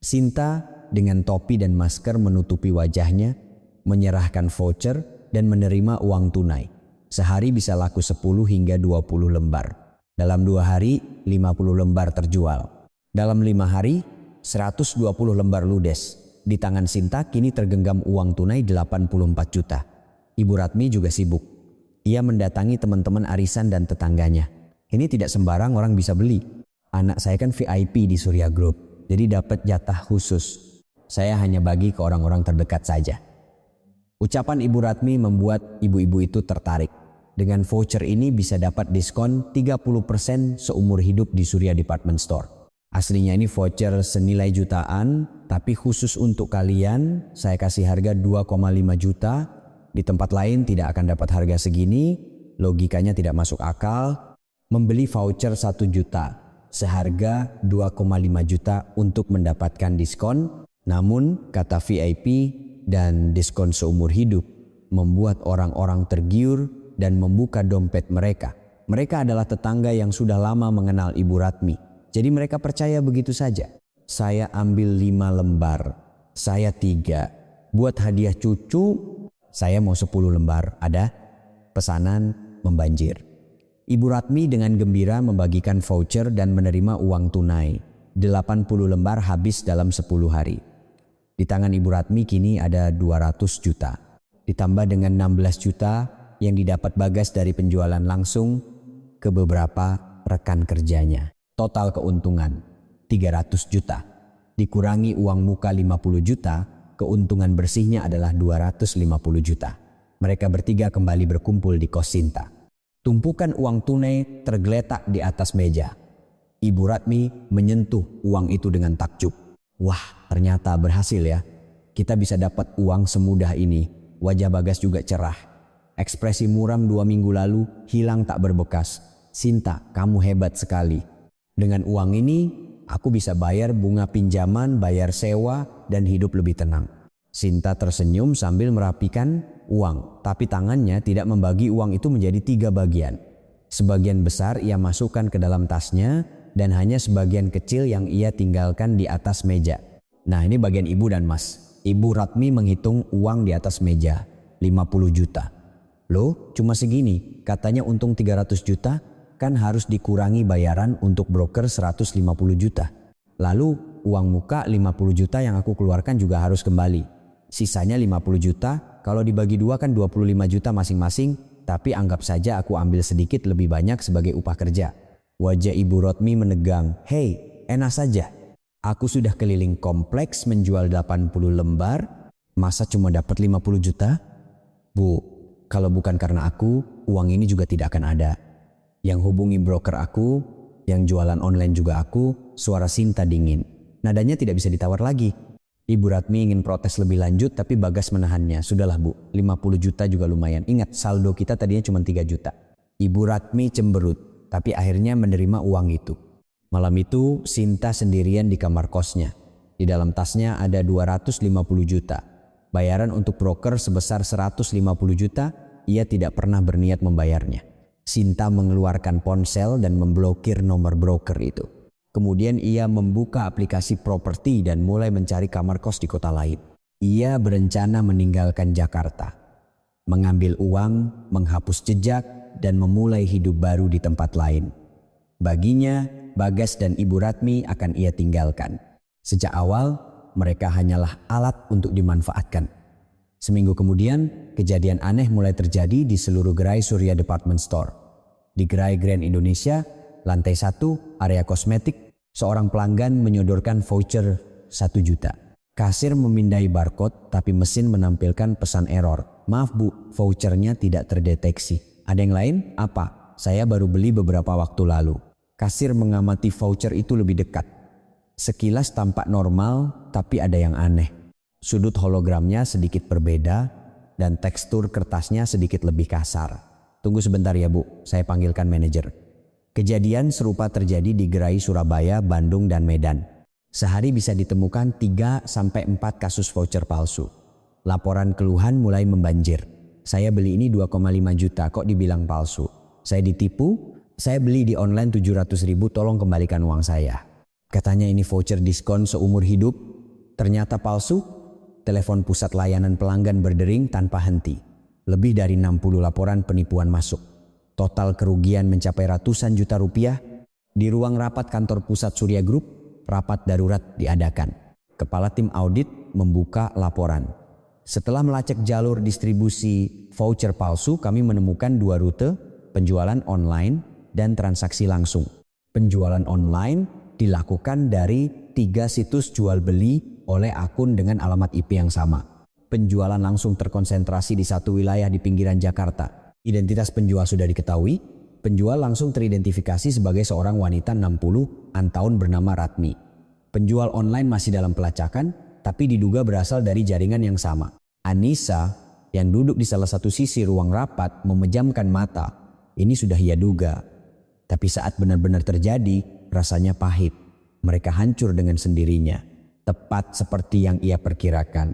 Sinta dengan topi dan masker menutupi wajahnya, menyerahkan voucher dan menerima uang tunai. Sehari bisa laku 10 hingga 20 lembar. Dalam 2 hari, 50 lembar terjual. Dalam 5 hari, 120 lembar ludes. Di tangan Sinta kini tergenggam uang tunai 84 juta. Ibu Rotmi juga sibuk. Ia mendatangi teman-teman arisan dan tetangganya. Ini tidak sembarang orang bisa beli. Anak saya kan VIP di Surya Group, jadi dapat jatah khusus. Saya hanya bagi ke orang-orang terdekat saja. Ucapan Ibu Rotmi membuat ibu-ibu itu tertarik. Dengan voucher ini bisa dapat diskon 30% seumur hidup di Surya Department Store. Aslinya ini voucher senilai jutaan, tapi khusus untuk kalian saya kasih harga 2,5 juta. Di tempat lain tidak akan dapat harga segini, logikanya tidak masuk akal. Membeli voucher 1 juta, seharga 2,5 juta untuk mendapatkan diskon. Namun kata VIP dan diskon seumur hidup membuat orang-orang tergiur dan membuka dompet mereka. Mereka adalah tetangga yang sudah lama mengenal Ibu Rotmi. Jadi mereka percaya begitu saja. Saya ambil 5 lembar, saya 3. Buat hadiah cucu, saya mau 10 lembar. Ada? Pesanan membanjir. Ibu Rotmi dengan gembira membagikan voucher dan menerima uang tunai. 80 lembar habis dalam 10 hari. Di tangan Ibu Rotmi kini ada 200 juta. Ditambah dengan 16 juta yang didapat Bagas dari penjualan langsung ke beberapa rekan kerjanya. Total keuntungan 300 juta. Dikurangi uang muka 50 juta, keuntungan bersihnya adalah 250 juta. Mereka bertiga kembali berkumpul di kos Sinta. Tumpukan uang tunai tergeletak di atas meja. Ibu Rotmi menyentuh uang itu dengan takjub. Wah, ternyata berhasil ya. Kita bisa dapat uang semudah ini. Wajah Bagas juga cerah. Ekspresi muram 2 minggu lalu hilang tak berbekas. Sinta, kamu hebat sekali. Dengan uang ini, aku bisa bayar bunga pinjaman, bayar sewa, dan hidup lebih tenang. Sinta tersenyum sambil merapikan uang, tapi tangannya tidak membagi uang itu menjadi 3 bagian. Sebagian besar ia masukkan ke dalam tasnya dan hanya sebagian kecil yang ia tinggalkan di atas meja. Nah, ini bagian ibu dan mas. Ibu Ratmi menghitung uang di atas meja, 50 juta. Loh, cuma segini, katanya untung 300 juta, kan harus dikurangi bayaran untuk broker 150 juta. Lalu uang muka 50 juta yang aku keluarkan juga harus kembali. Sisanya 50 juta, kalau dibagi dua kan 25 juta masing-masing, tapi anggap saja aku ambil sedikit lebih banyak sebagai upah kerja. Wajah Ibu Rotmi menegang. Hei, enak saja. Aku sudah keliling kompleks menjual 80 lembar, masa cuma dapat 50 juta? Bu, kalau bukan karena aku, uang ini juga tidak akan ada. Yang hubungi broker aku, yang jualan online juga aku, suara Sinta dingin. Nadanya tidak bisa ditawar lagi. Ibu Ratmi ingin protes lebih lanjut tapi Bagas menahannya. Sudahlah bu, 50 juta juga lumayan. Ingat saldo kita tadinya cuma 3 juta. Ibu Ratmi cemberut, tapi akhirnya menerima uang itu. Malam itu Sinta sendirian di kamar kosnya. Di dalam tasnya ada 250 juta. Bayaran untuk broker sebesar 150 juta, ia tidak pernah berniat membayarnya. Sinta mengeluarkan ponsel dan memblokir nomor broker itu. Kemudian ia membuka aplikasi properti dan mulai mencari kamar kos di kota lain. Ia berencana meninggalkan Jakarta, mengambil uang, menghapus jejak, dan memulai hidup baru di tempat lain. Baginya, Bagas dan Ibu Ratmi akan ia tinggalkan. Sejak awal, mereka hanyalah alat untuk dimanfaatkan. Seminggu kemudian, kejadian aneh mulai terjadi di seluruh gerai Surya Department Store. Di gerai Grand Indonesia, lantai 1, area kosmetik, seorang pelanggan menyodorkan voucher 1 juta. Kasir memindai barcode, tapi mesin menampilkan pesan error. Maaf bu, vouchernya tidak terdeteksi. Ada yang lain? Apa? Saya baru beli beberapa waktu lalu. Kasir mengamati voucher itu lebih dekat. Sekilas tampak normal, tapi ada yang aneh. Sudut hologramnya sedikit berbeda dan tekstur kertasnya sedikit lebih kasar. Tunggu sebentar ya bu, saya panggilkan manajer. Kejadian serupa terjadi di gerai Surabaya, Bandung, dan Medan. Sehari bisa ditemukan 3-4 kasus voucher palsu. Laporan keluhan mulai membanjir. Saya beli ini 2,5 juta, kok dibilang palsu? Saya ditipu? Saya beli di online 700.000, tolong kembalikan uang saya. Katanya ini voucher diskon seumur hidup. Ternyata palsu. Telepon pusat layanan pelanggan berdering tanpa henti. Lebih dari 60 laporan penipuan masuk. Total kerugian mencapai ratusan juta rupiah. Di ruang rapat kantor pusat Surya Group, rapat darurat diadakan. Kepala tim audit membuka laporan. Setelah melacak jalur distribusi voucher palsu, kami menemukan 2 rute, penjualan online dan transaksi langsung. Penjualan online dilakukan dari 3 situs jual beli oleh akun dengan alamat IP yang sama. Penjualan langsung terkonsentrasi di satu wilayah di pinggiran Jakarta. Identitas penjual sudah diketahui. Penjual langsung teridentifikasi sebagai seorang wanita 60-an tahun bernama Ratmi. Penjual online masih dalam pelacakan, tapi diduga berasal dari jaringan yang sama. Anissa yang duduk di salah satu sisi ruang rapat memejamkan mata. Ini sudah ia duga. Tapi saat benar-benar terjadi, rasanya pahit. Mereka hancur dengan sendirinya. Tepat seperti yang ia perkirakan.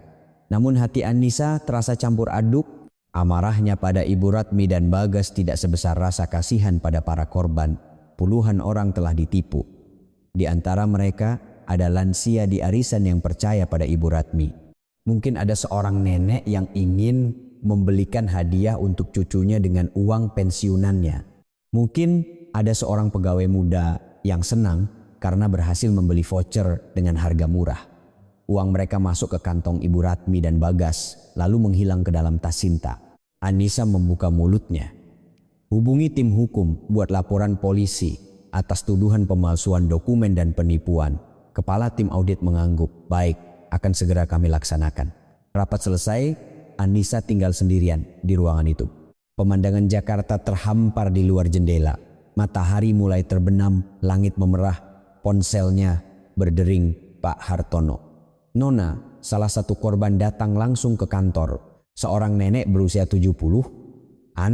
Namun hati Anissa terasa campur aduk. Amarahnya pada Ibu Ratmi dan Bagas tidak sebesar rasa kasihan pada para korban. Puluhan orang telah ditipu. Di antara mereka ada lansia di arisan yang percaya pada Ibu Ratmi. Mungkin ada seorang nenek yang ingin membelikan hadiah untuk cucunya dengan uang pensiunannya. Mungkin ada seorang pegawai muda yang senang karena berhasil membeli voucher dengan harga murah. Uang mereka masuk ke kantong Ibu Ratmi dan Bagas, lalu menghilang ke dalam tas Sinta. Anissa membuka mulutnya. Hubungi tim hukum buat laporan polisi atas tuduhan pemalsuan dokumen dan penipuan. Kepala tim audit mengangguk. Baik, akan segera kami laksanakan. Rapat selesai, Anissa tinggal sendirian di ruangan itu. Pemandangan Jakarta terhampar di luar jendela. Matahari mulai terbenam, langit memerah, ponselnya berdering Pak Hartono. Nona, salah satu korban datang langsung ke kantor. Seorang nenek berusia 70-an.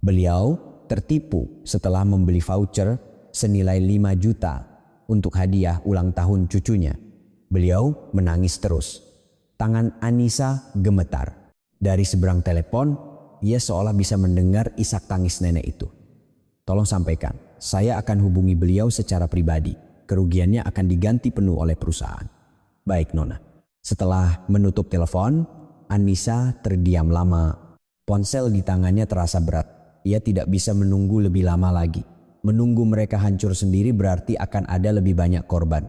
Beliau tertipu setelah membeli voucher senilai 5 juta untuk hadiah ulang tahun cucunya. Beliau menangis terus. Tangan Anissa gemetar. Dari seberang telepon, ia seolah bisa mendengar isak tangis nenek itu. Tolong sampaikan, saya akan hubungi beliau secara pribadi. Kerugiannya akan diganti penuh oleh perusahaan. Baik Nona. Setelah menutup telepon, Anissa terdiam lama. Ponsel di tangannya terasa berat. Ia tidak bisa menunggu lebih lama lagi. Menunggu mereka hancur sendiri berarti akan ada lebih banyak korban.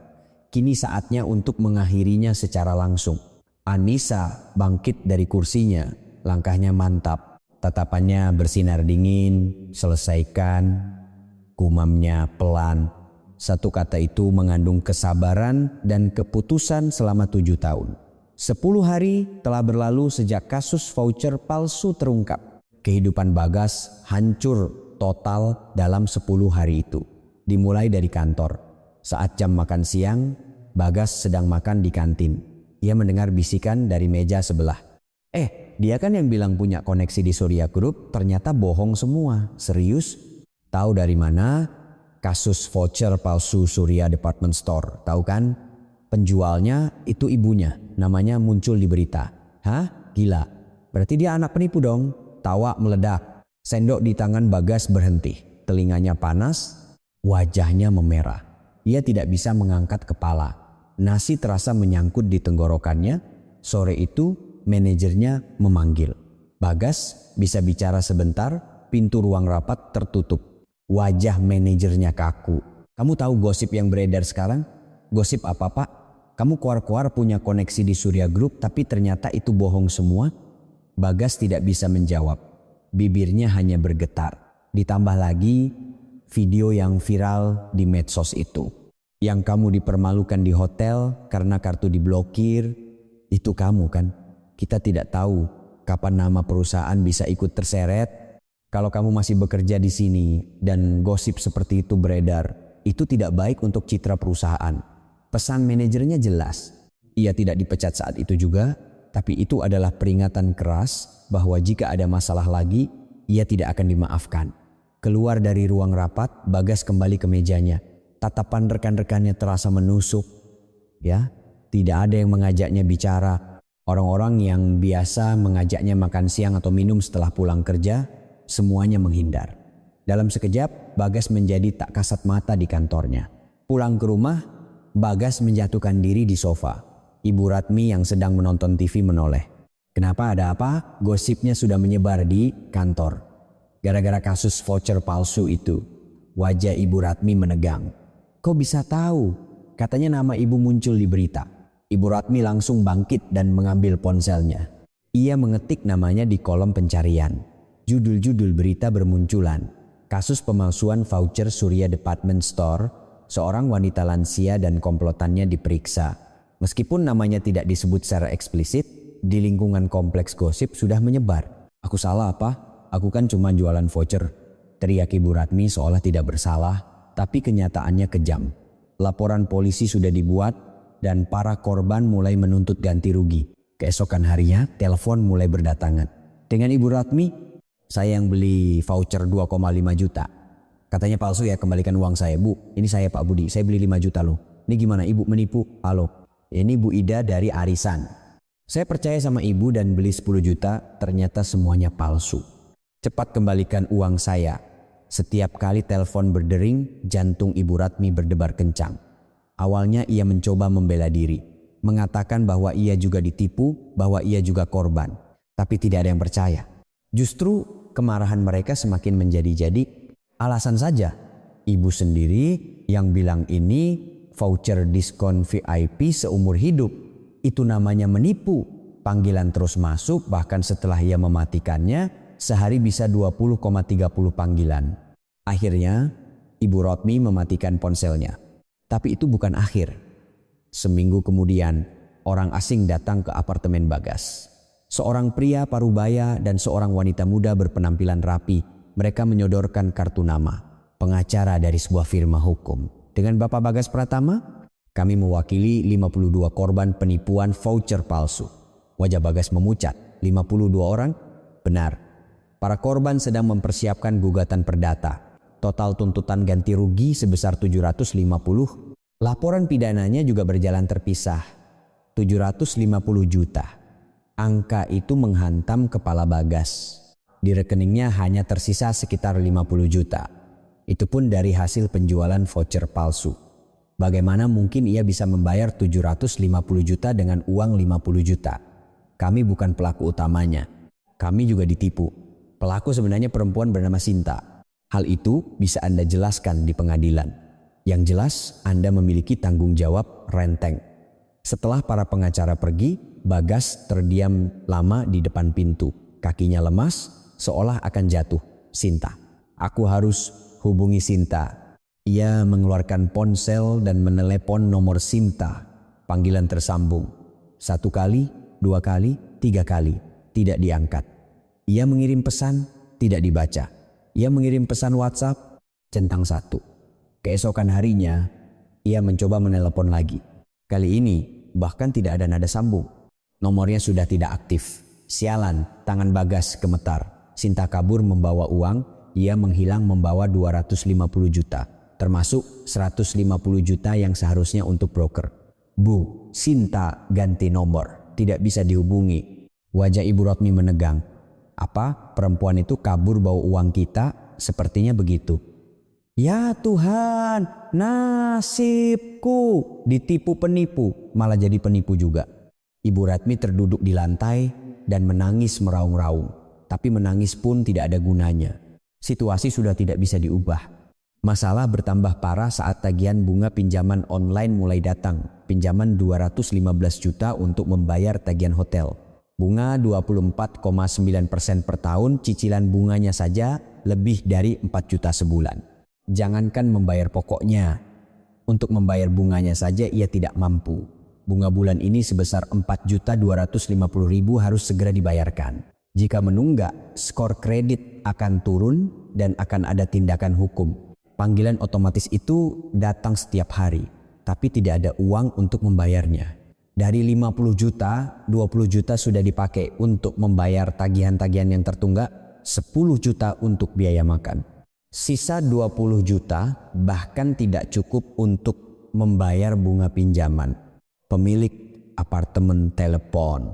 Kini saatnya untuk mengakhirinya secara langsung. Anissa bangkit dari kursinya. Langkahnya mantap. Tatapannya bersinar dingin. Selesaikan. Gumamnya pelan. Satu kata itu mengandung kesabaran dan keputusan selama 7 tahun. 10 hari telah berlalu sejak kasus voucher palsu terungkap. Kehidupan Bagas hancur total dalam 10 hari itu. Dimulai dari kantor. Saat jam makan siang, Bagas sedang makan di kantin. Ia mendengar bisikan dari meja sebelah. Dia kan yang bilang punya koneksi di Surya Group, ternyata bohong semua. Serius? Tahu dari mana? Kasus voucher palsu Surya Department Store. Tahu kan? Penjualnya itu ibunya. Namanya muncul di berita. Hah? Gila. Berarti dia anak penipu dong. Tawa meledak. Sendok di tangan Bagas berhenti. Telinganya panas. Wajahnya memerah. Ia tidak bisa mengangkat kepala. Nasi terasa menyangkut di tenggorokannya. Sore itu manajernya memanggil. Bagas, bisa bicara sebentar? Pintu ruang rapat tertutup. Wajah manajernya kaku. Kamu tahu gosip yang beredar sekarang? Gosip apa Pak? Kamu keluar-keluar punya koneksi di Surya Group tapi ternyata itu bohong semua? Bagas tidak bisa menjawab. Bibirnya hanya bergetar. Ditambah lagi video yang viral di medsos itu. Yang kamu dipermalukan di hotel karena kartu diblokir. Itu kamu kan? Kita tidak tahu kapan nama perusahaan bisa ikut terseret. Kalau kamu masih bekerja di sini dan gosip seperti itu beredar, itu tidak baik untuk citra perusahaan. Pesan manajernya jelas. Ia tidak dipecat saat itu juga, tapi itu adalah peringatan keras bahwa jika ada masalah lagi, ia tidak akan dimaafkan. Keluar dari ruang rapat, Bagas kembali ke mejanya. Tatapan rekan-rekannya terasa menusuk. Ya, tidak ada yang mengajaknya bicara. Orang-orang yang biasa mengajaknya makan siang atau minum setelah pulang kerja, semuanya menghindar. Dalam sekejap, Bagas menjadi tak kasat mata di kantornya. Pulang ke rumah, Bagas menjatuhkan diri di sofa. Ibu Ratmi yang sedang menonton TV menoleh. Kenapa, ada apa? Gosipnya sudah menyebar di kantor. Gara-gara kasus voucher palsu itu. Wajah Ibu Ratmi menegang. Kok bisa tahu? Katanya nama ibu muncul di berita. Ibu Ratmi langsung bangkit dan mengambil ponselnya. Ia mengetik namanya di kolom pencarian. Judul-judul berita bermunculan. Kasus pemalsuan voucher Surya Department Store, seorang wanita lansia dan komplotannya diperiksa. Meskipun namanya tidak disebut secara eksplisit, di lingkungan kompleks gosip sudah menyebar. Aku salah apa? Aku kan cuma jualan voucher. Teriak Ibu Ratmi seolah tidak bersalah, tapi kenyataannya kejam. Laporan polisi sudah dibuat dan para korban mulai menuntut ganti rugi. Keesokan harinya, telepon mulai berdatangan. Dengan Ibu Ratmi, saya yang beli voucher 2,5 juta. Katanya palsu ya, kembalikan uang saya. Bu, ini saya Pak Budi, saya beli 5 juta loh. Ini gimana ibu menipu? Halo, ini Bu Ida dari Arisan. Saya percaya sama ibu dan beli 10 juta, ternyata semuanya palsu. Cepat kembalikan uang saya. Setiap kali telepon berdering, jantung Ibu Ratmi berdebar kencang. Awalnya ia mencoba membela diri. Mengatakan bahwa ia juga ditipu, bahwa ia juga korban. Tapi tidak ada yang percaya. Justru kemarahan mereka semakin menjadi-jadi. Alasan saja, ibu sendiri yang bilang ini voucher diskon VIP seumur hidup. Itu namanya menipu. Panggilan terus masuk, bahkan setelah ia mematikannya, sehari bisa 20,30 panggilan. Akhirnya, Ibu Ratmi mematikan ponselnya. Tapi itu bukan akhir. Seminggu kemudian, orang asing datang ke apartemen Bagas. Seorang pria parubaya dan seorang wanita muda berpenampilan rapi. Mereka menyodorkan kartu nama. Pengacara dari sebuah firma hukum. Dengan Bapak Bagas Pratama, kami mewakili 52 korban penipuan voucher palsu. Wajah Bagas memucat. 52 orang? Benar. Para korban sedang mempersiapkan gugatan perdata. Total tuntutan ganti rugi sebesar 750. Laporan pidananya juga berjalan terpisah. 750 juta. Angka itu menghantam kepala Bagas. Di rekeningnya hanya tersisa sekitar 50 juta. Itu pun dari hasil penjualan voucher palsu. Bagaimana mungkin ia bisa membayar 750 juta dengan uang 50 juta? Kami bukan pelaku utamanya. Kami juga ditipu. Pelaku sebenarnya perempuan bernama Sinta. Hal itu bisa Anda jelaskan di pengadilan. Yang jelas Anda memiliki tanggung jawab renteng. Setelah para pengacara pergi, Bagas terdiam lama di depan pintu. Kakinya lemas, seolah akan jatuh. Sinta. Aku harus hubungi Sinta. Ia mengeluarkan ponsel dan menelepon nomor Sinta. Panggilan tersambung. 1 kali, 2 kali, 3 kali. Tidak diangkat. Ia mengirim pesan, tidak dibaca. Ia mengirim pesan WhatsApp, centang 1. Keesokan harinya, ia mencoba menelepon lagi. Kali ini, bahkan tidak ada nada sambung. Nomornya sudah tidak aktif. Sialan, tangan Bagas gemetar. Sinta kabur membawa uang, ia menghilang membawa 250 juta. Termasuk 150 juta yang seharusnya untuk broker. Bu, Sinta ganti nomor, tidak bisa dihubungi. Wajah Ibu Rotmi menegang. Apa? Perempuan itu kabur bawa uang kita? Sepertinya begitu. Ya Tuhan, nasibku ditipu penipu, malah jadi penipu juga. Ibu Ratmi terduduk di lantai dan menangis meraung-raung. Tapi menangis pun tidak ada gunanya. Situasi sudah tidak bisa diubah. Masalah bertambah parah saat tagihan bunga pinjaman online mulai datang. Pinjaman 215 juta untuk membayar tagihan hotel. Bunga 24,9% per tahun, cicilan bunganya saja lebih dari 4 juta sebulan. Jangankan membayar pokoknya, untuk membayar bunganya saja ia tidak mampu. Bunga bulan ini sebesar 4.250.000 harus segera dibayarkan. Jika menunggak, skor kredit akan turun dan akan ada tindakan hukum. Panggilan otomatis itu datang setiap hari, tapi tidak ada uang untuk membayarnya. Dari 50 juta, 20 juta sudah dipakai untuk membayar tagihan-tagihan yang tertunggak, 10 juta untuk biaya makan. Sisa 20 juta bahkan tidak cukup untuk membayar bunga pinjaman. Pemilik apartemen telepon.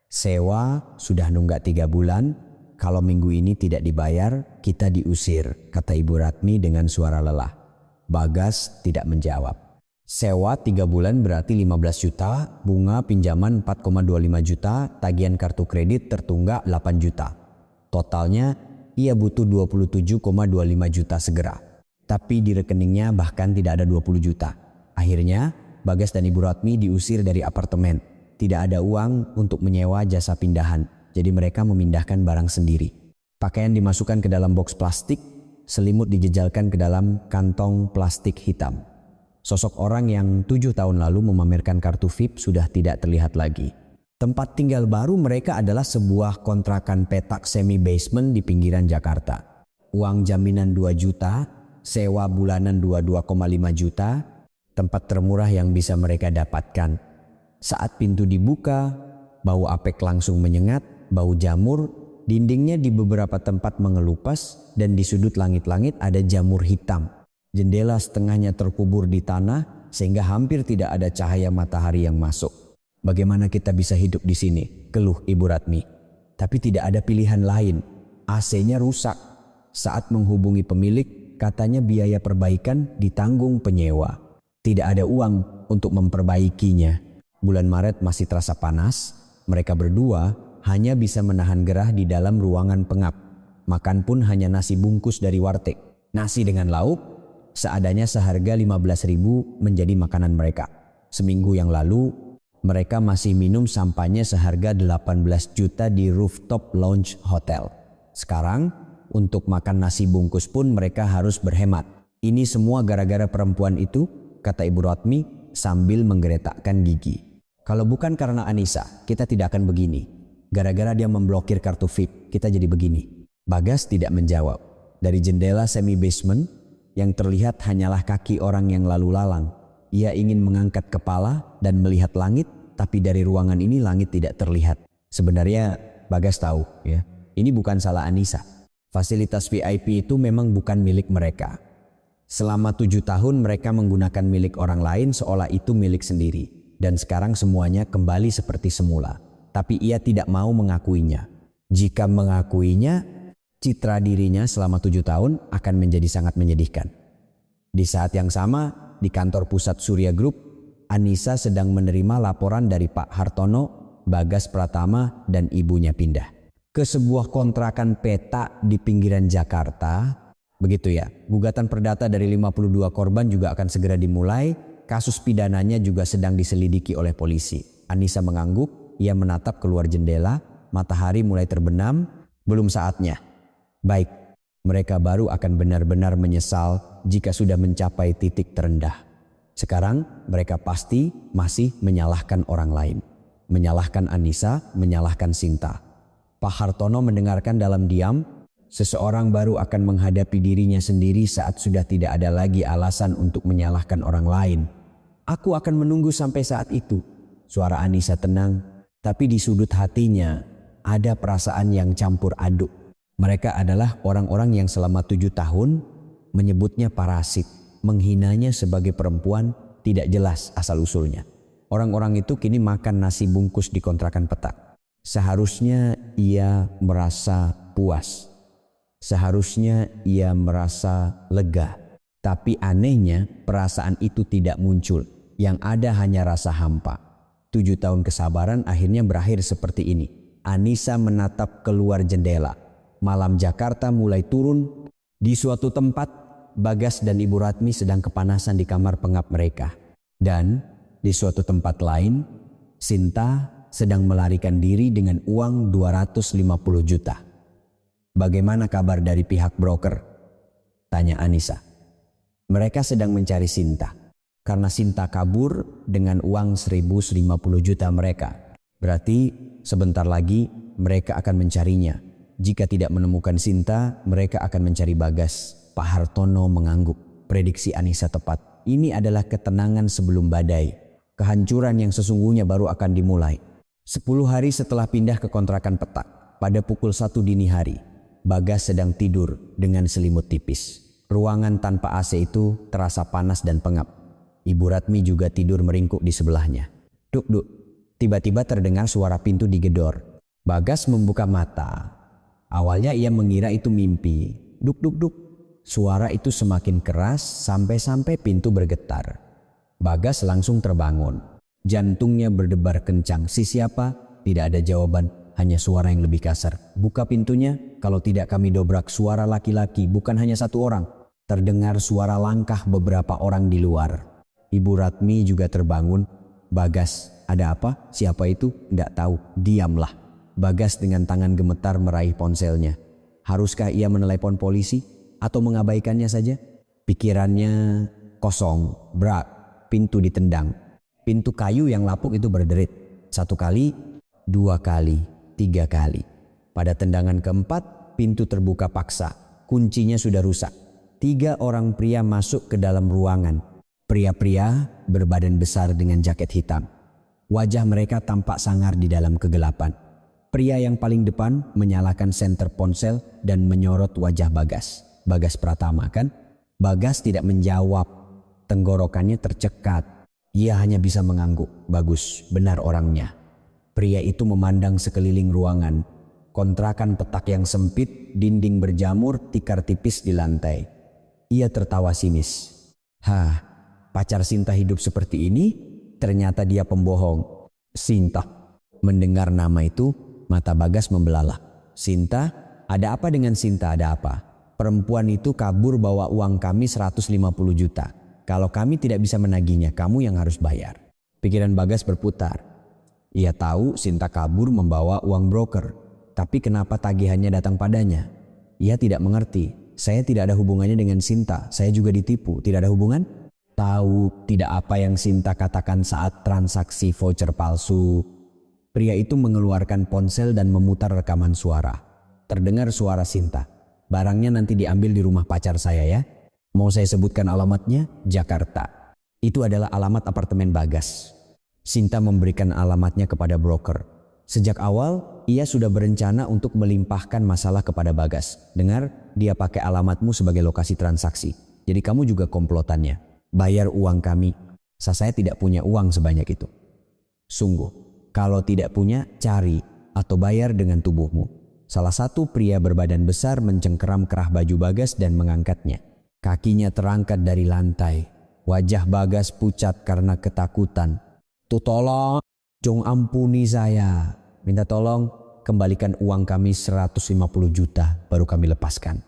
Sewa sudah nunggak 3 bulan, kalau minggu ini tidak dibayar kita diusir, kata Ibu Ratmi dengan suara lelah. Bagas tidak menjawab. Sewa 3 bulan berarti 15 juta, bunga pinjaman 4,25 juta, tagihan kartu kredit tertunggak 8 juta. Totalnya ia butuh 27,25 juta segera. Tapi di rekeningnya bahkan tidak ada 20 juta. Akhirnya Bagas dan Ibu Ratmi diusir dari apartemen. Tidak ada uang untuk menyewa jasa pindahan, jadi mereka memindahkan barang sendiri. Pakaian dimasukkan ke dalam box plastik, selimut dijejalkan ke dalam kantong plastik hitam. Sosok orang yang 7 tahun lalu memamerkan kartu VIP sudah tidak terlihat lagi. Tempat tinggal baru mereka adalah sebuah kontrakan petak semi basement di pinggiran Jakarta. Uang jaminan 2 juta, sewa bulanan 22,5 juta, tempat termurah yang bisa mereka dapatkan. Saat pintu dibuka, bau apek langsung menyengat, bau jamur, dindingnya di beberapa tempat mengelupas dan di sudut langit-langit ada jamur hitam. Jendela setengahnya terkubur di tanah sehingga hampir tidak ada cahaya matahari yang masuk. Bagaimana kita bisa hidup di sini? Keluh Ibu Ratmi. Tapi tidak ada pilihan lain. AC-nya rusak. Saat menghubungi pemilik, katanya biaya perbaikan ditanggung penyewa. Tidak ada uang untuk memperbaikinya. Bulan Maret masih terasa panas. Mereka berdua hanya bisa menahan gerah di dalam ruangan pengap. Makan pun hanya nasi bungkus dari warteg. Nasi dengan lauk, seadanya seharga 15.000 menjadi makanan mereka. Seminggu yang lalu, mereka masih minum sampahnya seharga 18 juta di rooftop lounge hotel. Sekarang, untuk makan nasi bungkus pun mereka harus berhemat. Ini semua gara-gara perempuan itu, kata Ibu Ratmi sambil menggeretakkan gigi. Kalau bukan karena Anissa, kita tidak akan begini. Gara-gara dia memblokir kartu VIP, kita jadi begini. Bagas tidak menjawab. Dari jendela semi basement, yang terlihat hanyalah kaki orang yang lalu lalang. Ia ingin mengangkat kepala dan melihat langit, tapi dari ruangan ini langit tidak terlihat. Sebenarnya Bagas tahu, ya, ini bukan salah Anissa. Fasilitas VIP itu memang bukan milik mereka. Selama 7 tahun mereka menggunakan milik orang lain seolah itu milik sendiri. Dan sekarang semuanya kembali seperti semula. Tapi ia tidak mau mengakuinya. Jika mengakuinya, Citra dirinya selama 7 tahun akan menjadi sangat menyedihkan. Di saat yang sama, di kantor pusat Surya Group, Anissa sedang menerima laporan dari Pak Hartono, Bagas Pratama, dan ibunya pindah ke sebuah kontrakan petak di pinggiran Jakarta. Begitu ya, gugatan perdata dari 52 korban juga akan segera dimulai. Kasus pidananya juga sedang diselidiki oleh polisi. Anissa mengangguk, ia menatap keluar jendela, matahari mulai terbenam, belum saatnya. Baik, mereka baru akan benar-benar menyesal jika sudah mencapai titik terendah. Sekarang mereka pasti masih menyalahkan orang lain. Menyalahkan Anissa, menyalahkan Sinta. Pak Hartono mendengarkan dalam diam. Seseorang baru akan menghadapi dirinya sendiri saat sudah tidak ada lagi alasan untuk menyalahkan orang lain. Aku akan menunggu sampai saat itu. Suara Anissa tenang, tapi di sudut hatinya ada perasaan yang campur aduk. Mereka adalah orang-orang yang selama 7 tahun menyebutnya parasit, menghinanya sebagai perempuan tidak jelas asal-usulnya. Orang-orang itu kini makan nasi bungkus di kontrakan petak. Seharusnya ia merasa puas. Seharusnya ia merasa lega. Tapi anehnya perasaan itu tidak muncul. Yang ada hanya rasa hampa. 7 tahun kesabaran akhirnya berakhir seperti ini. Anissa menatap keluar jendela. Malam Jakarta mulai turun. Di suatu tempat, Bagas dan Ibu Ratmi sedang kepanasan di kamar pengap mereka. Dan di suatu tempat lain, Sinta sedang melarikan diri dengan uang 250 juta. Bagaimana kabar dari pihak broker? Tanya Anissa. Mereka sedang mencari Sinta. Karena Sinta kabur dengan uang 1.050 juta mereka. Berarti sebentar lagi mereka akan mencarinya. Jika tidak menemukan Sinta, mereka akan mencari Bagas. Pak Hartono mengangguk. Prediksi Anissa tepat. Ini adalah ketenangan sebelum badai. Kehancuran yang sesungguhnya baru akan dimulai. 10 hari setelah pindah ke kontrakan petak, pada pukul 1 dini hari, Bagas sedang tidur dengan selimut tipis. Ruangan tanpa AC itu terasa panas dan pengap. Ibu Ratmi juga tidur meringkuk di sebelahnya. Duk, duk. Tiba-tiba terdengar suara pintu digedor. Bagas membuka mata. Awalnya ia mengira itu mimpi. Duk, duk, duk. Suara itu semakin keras sampai-sampai pintu bergetar. Bagas langsung terbangun. Jantungnya berdebar kencang. Si siapa? Tidak ada jawaban, hanya suara yang lebih kasar. Buka pintunya, kalau tidak kami dobrak. Suara laki-laki, bukan hanya satu orang. Terdengar suara langkah beberapa orang di luar. Ibu Ratmi juga terbangun. Bagas, ada apa? Siapa itu? Tidak tahu. Diamlah. Bagas dengan tangan gemetar meraih ponselnya. Haruskah ia menelepon polisi atau mengabaikannya saja? Pikirannya kosong. Brak. Pintu ditendang. Pintu kayu yang lapuk itu berderit. 1 kali, 2 kali, 3 kali. Pada tendangan keempat, pintu terbuka paksa. Kuncinya sudah rusak. 3 orang pria masuk ke dalam ruangan. Pria-pria berbadan besar dengan jaket hitam. Wajah mereka tampak sangar di dalam kegelapan. Pria yang paling depan menyalakan senter ponsel dan menyorot wajah Bagas. Bagas Pratama kan? Bagas tidak menjawab. Tenggorokannya tercekat. Ia hanya bisa mengangguk. Bagus, benar orangnya. Pria itu memandang sekeliling ruangan. Kontrakan petak yang sempit, dinding berjamur, tikar tipis di lantai. Ia tertawa sinis. Hah, pacar Sinta hidup seperti ini? Ternyata dia pembohong. Sinta. Mendengar nama itu, mata Bagas membelalak. Sinta? Ada apa dengan Sinta? Ada apa? Perempuan itu kabur bawa uang kami 150 juta. Kalau kami tidak bisa menagihnya, kamu yang harus bayar. Pikiran Bagas berputar. Ia tahu Sinta kabur membawa uang broker. Tapi kenapa tagihannya datang padanya? Ia tidak mengerti. Saya tidak ada hubungannya dengan Sinta. Saya juga ditipu. Tidak ada hubungan? Tahu tidak apa yang Sinta katakan saat transaksi voucher palsu. Pria itu mengeluarkan ponsel dan memutar rekaman suara. Terdengar suara Sinta. Barangnya nanti diambil di rumah pacar saya ya. Mau saya sebutkan alamatnya? Jakarta. Itu adalah alamat apartemen Bagas. Sinta memberikan alamatnya kepada broker. Sejak awal, ia sudah berencana untuk melimpahkan masalah kepada Bagas. Dengar, dia pakai alamatmu sebagai lokasi transaksi. Jadi kamu juga komplotannya. Bayar uang kami. Saya tidak punya uang sebanyak itu. Sungguh, kalau tidak punya, cari atau bayar dengan tubuhmu. Salah satu pria berbadan besar mencengkeram kerah baju Bagas dan mengangkatnya. Kakinya terangkat dari lantai. Wajah Bagas pucat karena ketakutan. "Tuh tolong, jong ampuni saya. Minta tolong kembalikan uang kami 150 juta baru kami lepaskan."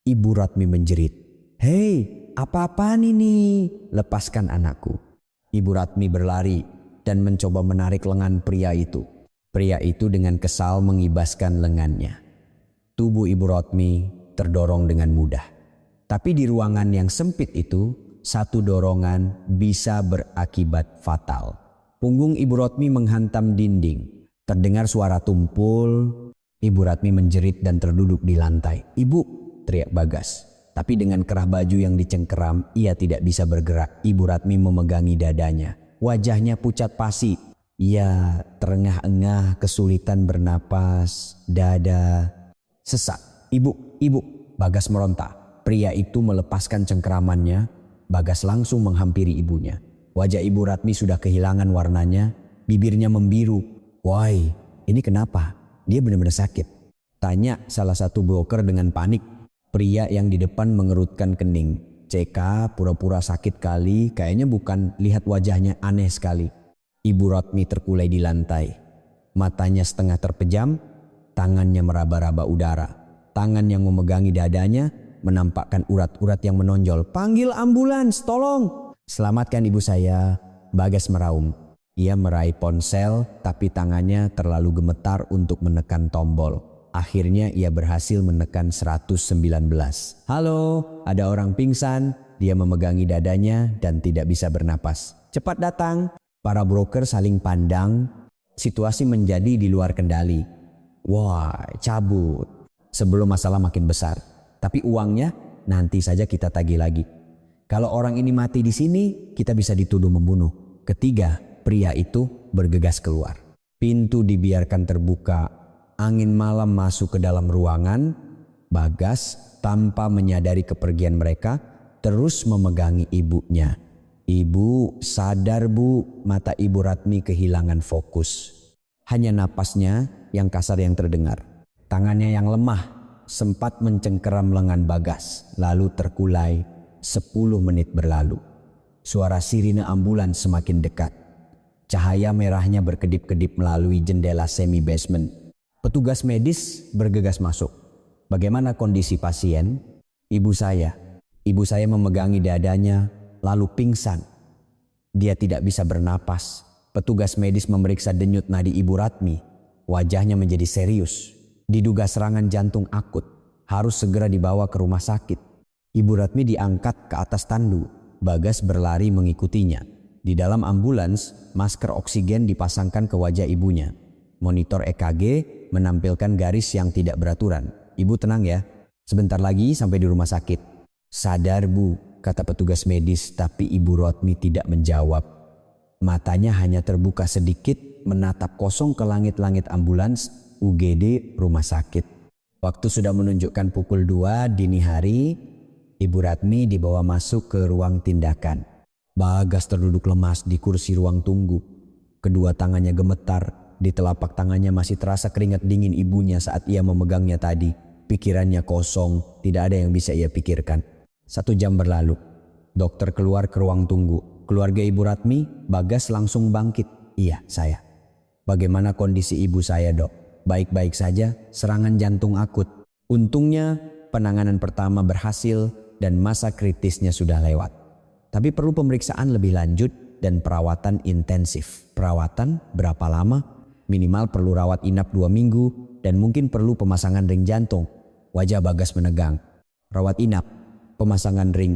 Ibu Ratmi menjerit, "Hei, apa-apaan ini? Lepaskan anakku." Ibu Ratmi berlari dan mencoba menarik lengan pria itu. Pria itu dengan kesal mengibaskan lengannya. Tubuh Ibu Ratmi terdorong dengan mudah. Tapi di ruangan yang sempit itu, satu dorongan bisa berakibat fatal. Punggung Ibu Ratmi menghantam dinding. Terdengar suara tumpul. Ibu Ratmi menjerit dan terduduk di lantai. "Ibu!" teriak Bagas. Tapi dengan kerah baju yang dicengkeram, ia tidak bisa bergerak. Ibu Ratmi memegangi dadanya. Wajahnya pucat pasi. Ia terengah-engah, kesulitan bernapas, dada sesak. "Ibu, ibu!" Bagas meronta. Pria itu melepaskan cengkeramannya. Bagas langsung menghampiri ibunya. Wajah Ibu Ratmi sudah kehilangan warnanya. Bibirnya membiru. "Woi, ini kenapa? Dia benar-benar sakit?" tanya salah satu broker dengan panik. Pria yang di depan mengerutkan kening. "CK pura-pura sakit kali, kayaknya bukan, lihat wajahnya aneh sekali." Ibu Ratmi terkulai di lantai. Matanya setengah terpejam, tangannya meraba-raba udara. Tangan yang memegangi dadanya menampakkan urat-urat yang menonjol. "Panggil ambulans, tolong! Selamatkan ibu saya." Bagas meraung. Ia meraih ponsel tapi tangannya terlalu gemetar untuk menekan tombol. Akhirnya ia berhasil menekan 119. "Halo, ada orang pingsan." Dia memegangi dadanya dan tidak bisa bernapas. "Cepat datang." Para broker saling pandang. Situasi menjadi di luar kendali. Wah, cabut sebelum masalah makin besar. Tapi uangnya nanti saja kita tagih lagi. Kalau orang ini mati di sini, kita bisa dituduh membunuh. Ketiga, pria itu bergegas keluar. Pintu dibiarkan terbuka. Angin malam masuk ke dalam ruangan. Bagas tanpa menyadari kepergian mereka terus memegangi ibunya. "Ibu, sadar bu." Mata Ibu Ratmi kehilangan fokus. Hanya napasnya yang kasar yang terdengar. Tangannya yang lemah sempat mencengkeram lengan Bagas, lalu terkulai. 10 menit berlalu. Suara sirine ambulans semakin dekat. Cahaya merahnya berkedip-kedip melalui jendela semi basement. Petugas medis bergegas masuk. "Bagaimana kondisi pasien?" Ibu saya memegangi dadanya lalu pingsan. Dia tidak bisa bernapas. Petugas medis memeriksa denyut nadi Ibu Ratmi. Wajahnya menjadi serius. Diduga serangan jantung akut. Harus segera dibawa ke rumah sakit. Ibu Ratmi diangkat ke atas tandu. Bagas berlari mengikutinya. Di dalam ambulans, masker oksigen dipasangkan ke wajah ibunya. Monitor EKG menampilkan garis yang tidak beraturan. "Ibu tenang ya, sebentar lagi sampai di rumah sakit." "Sadar bu," kata petugas medis, tapi Ibu Ratmi tidak menjawab. Matanya hanya terbuka sedikit menatap kosong ke langit-langit ambulans UGD rumah sakit. Waktu sudah menunjukkan pukul 2 dini hari. Ibu Ratmi dibawa masuk ke ruang tindakan. Bagas terduduk lemas di kursi ruang tunggu. Kedua tangannya gemetar. Di telapak tangannya masih terasa keringat dingin ibunya saat ia memegangnya tadi. Pikirannya kosong, tidak ada yang bisa ia pikirkan. 1 jam berlalu. Dokter keluar ke ruang tunggu. Keluarga Ibu Ratmi, Bagas langsung bangkit. "Iya, saya." "Bagaimana kondisi ibu saya, dok?" "Baik-baik saja, serangan jantung akut." Untungnya penanganan pertama berhasil dan masa kritisnya sudah lewat. Tapi perlu pemeriksaan lebih lanjut dan perawatan intensif. Perawatan berapa lama? Minimal perlu rawat inap 2 minggu dan mungkin perlu pemasangan ring jantung. Wajah Bagas menegang. Rawat inap, pemasangan ring.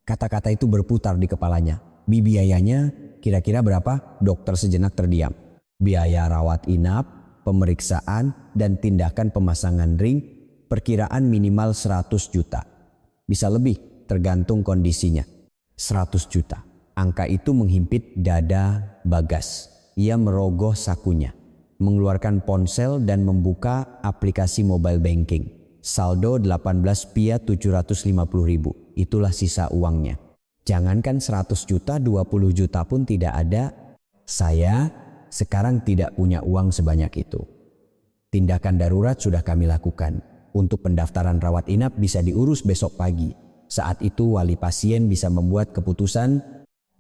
Kata-kata itu berputar di kepalanya. Biayanya kira-kira berapa? Dokter sejenak terdiam. Biaya rawat inap, pemeriksaan, dan tindakan pemasangan ring perkiraan minimal 100 juta. Bisa lebih tergantung kondisinya. 100 juta. Angka itu menghimpit dada Bagas. Ia merogoh sakunya, mengeluarkan ponsel dan membuka aplikasi mobile banking. Saldo 18 Fiat 750 ribu. Itulah sisa uangnya. Jangankan 100 juta, 20 juta pun tidak ada. Saya sekarang tidak punya uang sebanyak itu. Tindakan darurat sudah kami lakukan. Untuk pendaftaran rawat inap bisa diurus besok pagi. Saat itu wali pasien bisa membuat keputusan.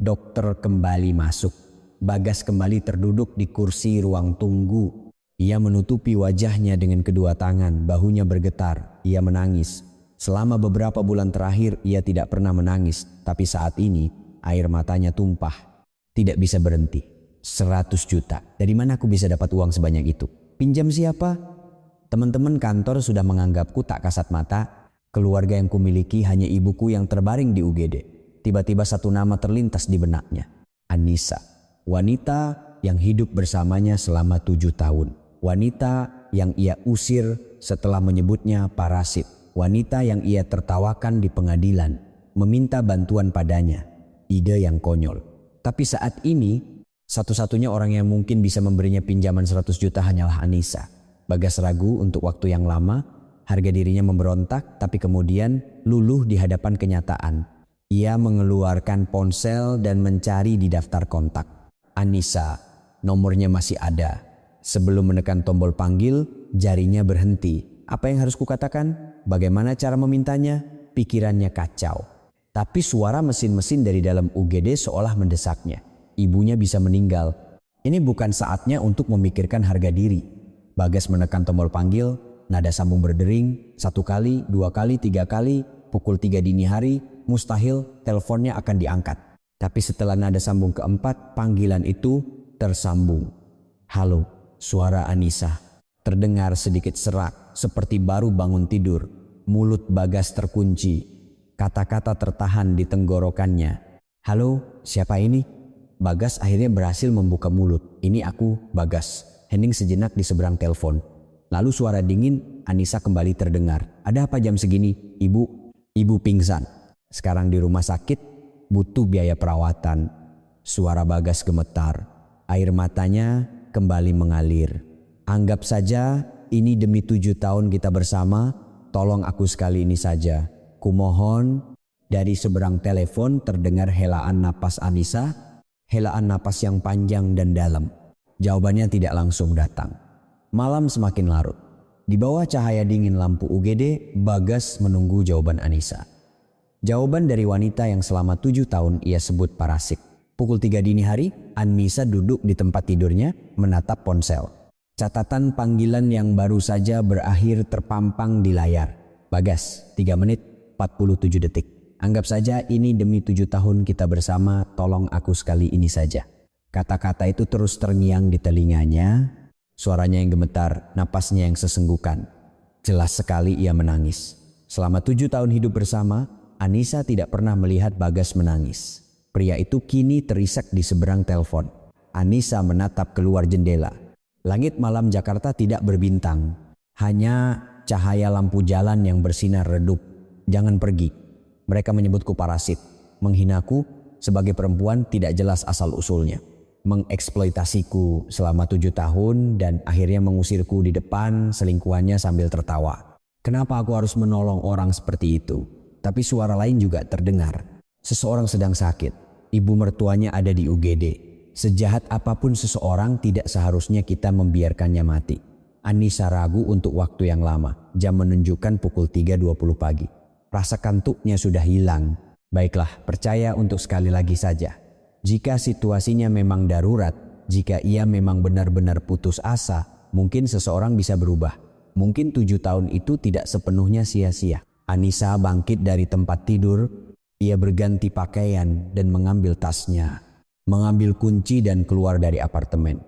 Dokter kembali masuk. Bagas kembali terduduk di kursi ruang tunggu. Ia menutupi wajahnya dengan kedua tangan, bahunya bergetar. Ia menangis. Selama beberapa bulan terakhir ia tidak pernah menangis, tapi saat ini air matanya tumpah. Tidak bisa berhenti. 100 juta. Dari mana aku bisa dapat uang sebanyak itu? Pinjam siapa? Teman-teman kantor sudah menganggapku tak kasat mata. Keluarga yang kumiliki hanya ibuku yang terbaring di UGD. Tiba-tiba satu nama terlintas di benaknya. Anissa. Wanita yang hidup bersamanya selama 7 tahun. Wanita yang ia usir setelah menyebutnya parasit. Wanita yang ia tertawakan di pengadilan. Meminta bantuan padanya. Ide yang konyol. Tapi saat ini, satu-satunya orang yang mungkin bisa memberinya pinjaman 100 juta hanyalah Anissa. Bagas ragu untuk waktu yang lama, harga dirinya memberontak, tapi kemudian luluh di hadapan kenyataan. Ia mengeluarkan ponsel dan mencari di daftar kontak. Anissa, nomornya masih ada. Sebelum menekan tombol panggil, jarinya berhenti. Apa yang harus kukatakan? Bagaimana cara memintanya? Pikirannya kacau. Tapi suara mesin-mesin dari dalam UGD seolah mendesaknya. Ibunya bisa meninggal. Ini bukan saatnya untuk memikirkan harga diri. Bagas menekan tombol panggil, nada sambung berdering, 1 kali, 2 kali, 3 kali, pukul 3 dini hari, mustahil teleponnya akan diangkat. Tapi setelah nada sambung keempat, panggilan itu tersambung. Halo, suara Anissa. Terdengar sedikit serak, seperti baru bangun tidur. Mulut Bagas terkunci. Kata-kata tertahan di tenggorokannya. Halo, siapa ini? Bagas akhirnya berhasil membuka mulut. Ini aku, Bagas. Hening sejenak di seberang telepon. Lalu suara dingin Anissa kembali terdengar. Ada apa jam segini? Ibu pingsan. Sekarang di rumah sakit, butuh biaya perawatan. Suara Bagas gemetar. Air matanya kembali mengalir. Anggap saja ini demi 7 tahun kita bersama. Tolong aku sekali ini saja. Kumohon. Dari seberang telepon terdengar helaan napas Anissa. Helaan napas yang panjang dan dalam. Jawabannya tidak langsung datang. Malam semakin larut. Di bawah cahaya dingin lampu UGD, Bagas menunggu jawaban Anissa. Jawaban dari wanita yang selama 7 tahun ia sebut parasit. Pukul 3 dini hari, Anissa duduk di tempat tidurnya menatap ponsel. Catatan panggilan yang baru saja berakhir terpampang di layar. Bagas, 3 menit 47 detik. Anggap saja ini demi 7 tahun kita bersama, tolong aku sekali ini saja. Kata-kata itu terus terngiang di telinganya, suaranya yang gemetar, napasnya yang sesenggukan. Jelas sekali ia menangis. Selama 7 tahun hidup bersama, Anissa tidak pernah melihat Bagas menangis. Pria itu kini terisak di seberang telepon. Anissa menatap keluar jendela. Langit malam Jakarta tidak berbintang, hanya cahaya lampu jalan yang bersinar redup. Jangan pergi. Mereka menyebutku parasit, menghinaku sebagai perempuan tidak jelas asal-usulnya. Mengeksploitasiku selama 7 tahun dan akhirnya mengusirku di depan selingkuhannya sambil tertawa. Kenapa aku harus menolong orang seperti itu? Tapi suara lain juga terdengar. Seseorang sedang sakit. Ibu mertuanya ada di UGD. Sejahat apapun seseorang tidak seharusnya kita membiarkannya mati. Anissa ragu untuk waktu yang lama. Jam menunjukkan pukul 3.20 pagi. Rasa kantuknya sudah hilang. Baiklah, percaya untuk sekali lagi saja. Jika situasinya memang darurat, jika ia memang benar-benar putus asa, mungkin seseorang bisa berubah. Mungkin 7 tahun itu tidak sepenuhnya sia-sia. Anissa bangkit dari tempat tidur. Ia berganti pakaian dan mengambil tasnya. Mengambil kunci dan keluar dari apartemen.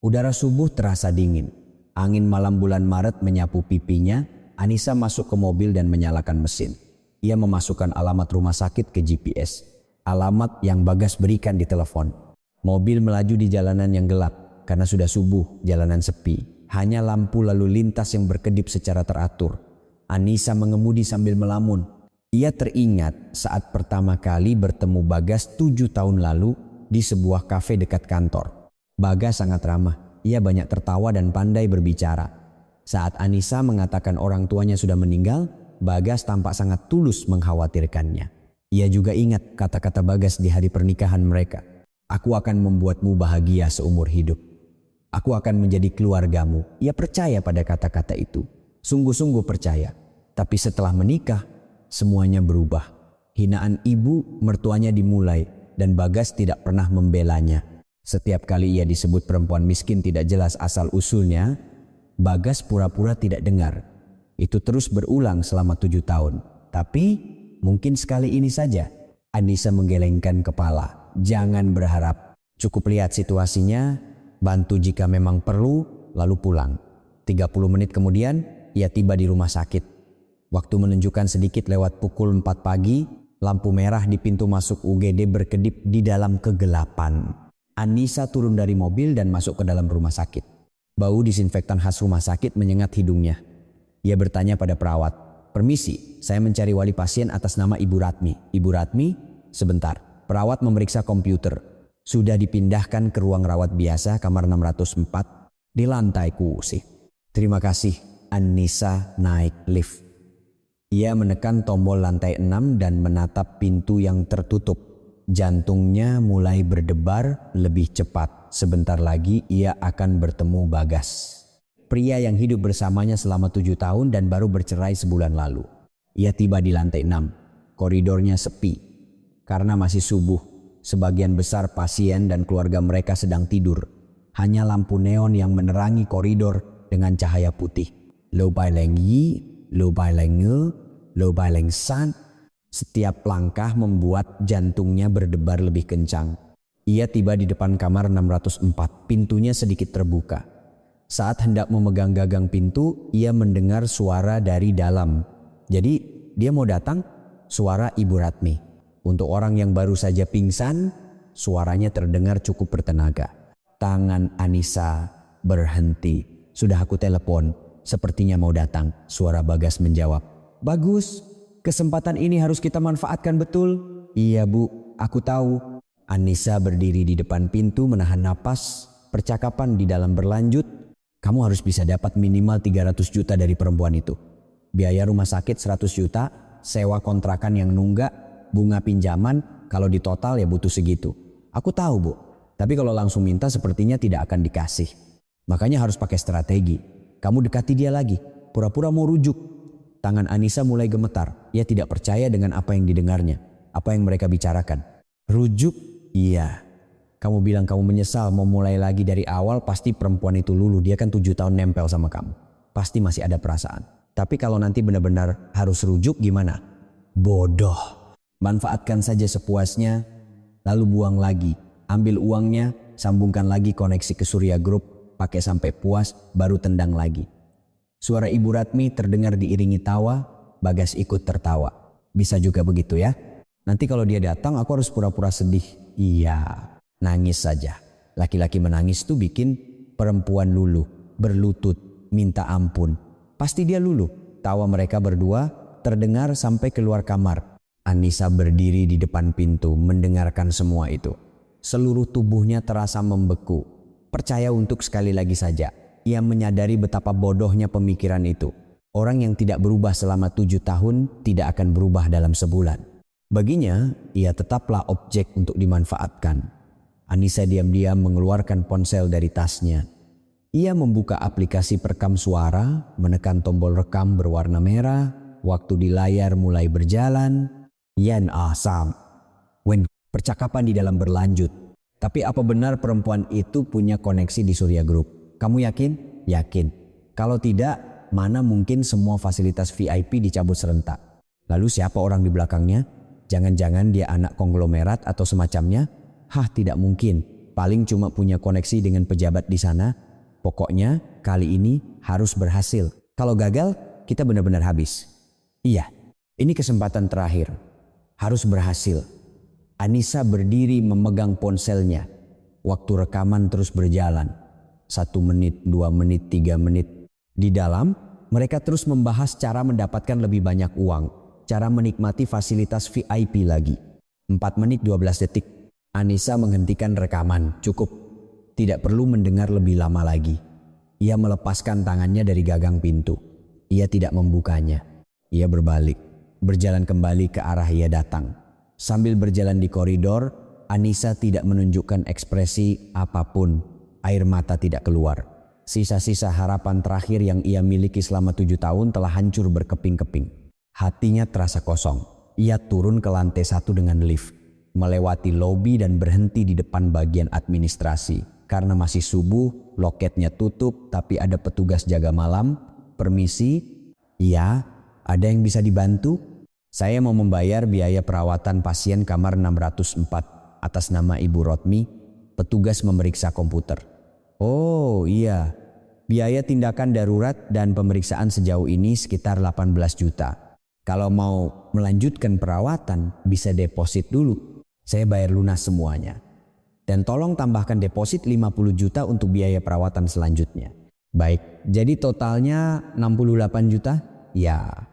Udara subuh terasa dingin. Angin malam bulan Maret menyapu pipinya. Anissa masuk ke mobil dan menyalakan mesin. Ia memasukkan alamat rumah sakit ke GPS. Alamat yang Bagas berikan di telepon. Mobil melaju di jalanan yang gelap karena sudah subuh, jalanan sepi. Hanya lampu lalu lintas yang berkedip secara teratur. Anissa mengemudi sambil melamun. Ia teringat saat pertama kali bertemu Bagas 7 tahun lalu di sebuah kafe dekat kantor. Bagas sangat ramah. Ia banyak tertawa dan pandai berbicara. Saat Anissa mengatakan orang tuanya sudah meninggal, Bagas tampak sangat tulus mengkhawatirkannya. Ia juga ingat kata-kata Bagas di hari pernikahan mereka. Aku akan membuatmu bahagia seumur hidup. Aku akan menjadi keluargamu. Ia percaya pada kata-kata itu. Sungguh-sungguh percaya. Tapi setelah menikah, semuanya berubah. Hinaan ibu mertuanya dimulai dan Bagas tidak pernah membelanya. Setiap kali ia disebut perempuan miskin tidak jelas asal-usulnya, Bagas pura-pura tidak dengar. Itu terus berulang selama 7 tahun. Tapi mungkin sekali ini saja. Anissa menggelengkan kepala. Jangan berharap. Cukup lihat situasinya, bantu jika memang perlu, lalu pulang. 30 menit kemudian, ia tiba di rumah sakit. Waktu menunjukkan sedikit lewat pukul 4 pagi, lampu merah di pintu masuk UGD berkedip di dalam kegelapan. Anissa turun dari mobil dan masuk ke dalam rumah sakit. Bau disinfektan khas rumah sakit menyengat hidungnya. Ia bertanya pada perawat, "Permisi, saya mencari wali pasien atas nama Ibu Ratmi." "Ibu Ratmi?" "Sebentar." Perawat memeriksa komputer. "Sudah dipindahkan ke ruang rawat biasa kamar 604 di lantai kursi." "Terima kasih." Anissa naik lift. Ia menekan tombol lantai 6 dan menatap pintu yang tertutup. Jantungnya mulai berdebar lebih cepat. Sebentar lagi ia akan bertemu Bagas. Pria yang hidup bersamanya selama 7 tahun dan baru bercerai sebulan lalu. Ia tiba di lantai 6. Koridornya sepi. Karena masih subuh, sebagian besar pasien dan keluarga mereka sedang tidur. Hanya lampu neon yang menerangi koridor dengan cahaya putih. Lo bai leng yi, lo bai leng nge, lo bai leng san. Setiap langkah membuat jantungnya berdebar lebih kencang. Ia tiba di depan kamar 604. Pintunya sedikit terbuka. Saat hendak memegang gagang pintu, ia mendengar suara dari dalam. Jadi dia mau datang, suara Ibu Ratmi. Untuk orang yang baru saja pingsan, suaranya terdengar cukup bertenaga. Tangan Anissa berhenti. "Sudah aku telepon, sepertinya mau datang." Suara Bagas menjawab. "Bagus, kesempatan ini harus kita manfaatkan betul." "Iya Bu, aku tahu." Anissa berdiri di depan pintu menahan napas. Percakapan di dalam berlanjut. "Kamu harus bisa dapat minimal 300 juta dari perempuan itu. Biaya rumah sakit 100 juta, sewa kontrakan yang nunggak, bunga pinjaman, kalau di total ya butuh segitu." "Aku tahu Bu, tapi kalau langsung minta sepertinya tidak akan dikasih. Makanya harus pakai strategi. Kamu dekati dia lagi, pura-pura mau rujuk." Tangan Anissa mulai gemetar. Ia tidak percaya dengan apa yang didengarnya, apa yang mereka bicarakan. "Rujuk?" "Iya. Kamu bilang kamu menyesal mau mulai lagi dari awal, pasti perempuan itu luluh. Dia kan 7 tahun nempel sama kamu. Pasti masih ada perasaan. Tapi kalau nanti benar-benar harus rujuk gimana?" "Bodoh. Manfaatkan saja sepuasnya, lalu buang lagi. Ambil uangnya, sambungkan lagi koneksi ke Surya Group, pakai sampai puas, baru tendang lagi." Suara Ibu Ratmi terdengar diiringi tawa. Bagas ikut tertawa. "Bisa juga begitu ya. Nanti kalau dia datang aku harus pura-pura sedih." "Iya, nangis saja." Laki-laki menangis tuh bikin perempuan luluh, berlutut, minta ampun. Pasti dia luluh. Tawa mereka berdua terdengar sampai keluar kamar. Anissa berdiri di depan pintu mendengarkan semua itu. Seluruh tubuhnya terasa membeku. Percaya untuk sekali lagi saja. Ia menyadari betapa bodohnya pemikiran itu. Orang yang tidak berubah selama 7 tahun tidak akan berubah dalam sebulan. Baginya, ia tetaplah objek untuk dimanfaatkan. Anissa diam-diam mengeluarkan ponsel dari tasnya. Ia membuka aplikasi perekam suara, menekan tombol rekam berwarna merah. Waktu di layar mulai berjalan. Yan Asam. Percakapan di dalam berlanjut. "Tapi apa benar perempuan itu punya koneksi di Surya Group? Kamu yakin?" "Yakin." "Kalau tidak, mana mungkin semua fasilitas VIP dicabut serentak? Lalu siapa orang di belakangnya? Jangan-jangan dia anak konglomerat atau semacamnya?" "Hah, tidak mungkin. Paling cuma punya koneksi dengan pejabat di sana. Pokoknya kali ini harus berhasil. Kalau gagal, kita benar-benar habis." "Iya, ini kesempatan terakhir. Harus berhasil." Anissa berdiri memegang ponselnya. Waktu rekaman terus berjalan. 1 menit, 2 menit, 3 menit. Di dalam, mereka terus membahas cara mendapatkan lebih banyak uang. Cara menikmati fasilitas VIP lagi. 4 menit 12 detik. Anissa menghentikan rekaman. Cukup. Tidak perlu mendengar lebih lama lagi. Ia melepaskan tangannya dari gagang pintu. Ia tidak membukanya. Ia berbalik. Berjalan kembali ke arah ia datang. Sambil berjalan di koridor, Anissa tidak menunjukkan ekspresi apapun. Air mata tidak keluar. Sisa-sisa harapan terakhir yang ia miliki selama 7 tahun telah hancur berkeping-keping. Hatinya terasa kosong. Ia turun ke lantai 1 dengan lift, melewati lobi dan berhenti di depan bagian administrasi. Karena masih subuh, loketnya tutup tapi ada petugas jaga malam. Permisi, iya, ada yang bisa dibantu? Saya mau membayar biaya perawatan pasien kamar 604 atas nama Ibu Rotmi. Petugas memeriksa komputer. Oh iya, biaya tindakan darurat dan pemeriksaan sejauh ini sekitar 18 juta. Kalau mau melanjutkan perawatan bisa deposit dulu. Saya bayar lunas semuanya. Dan tolong tambahkan deposit 50 juta untuk biaya perawatan selanjutnya. Baik, jadi totalnya 68 juta? Ya,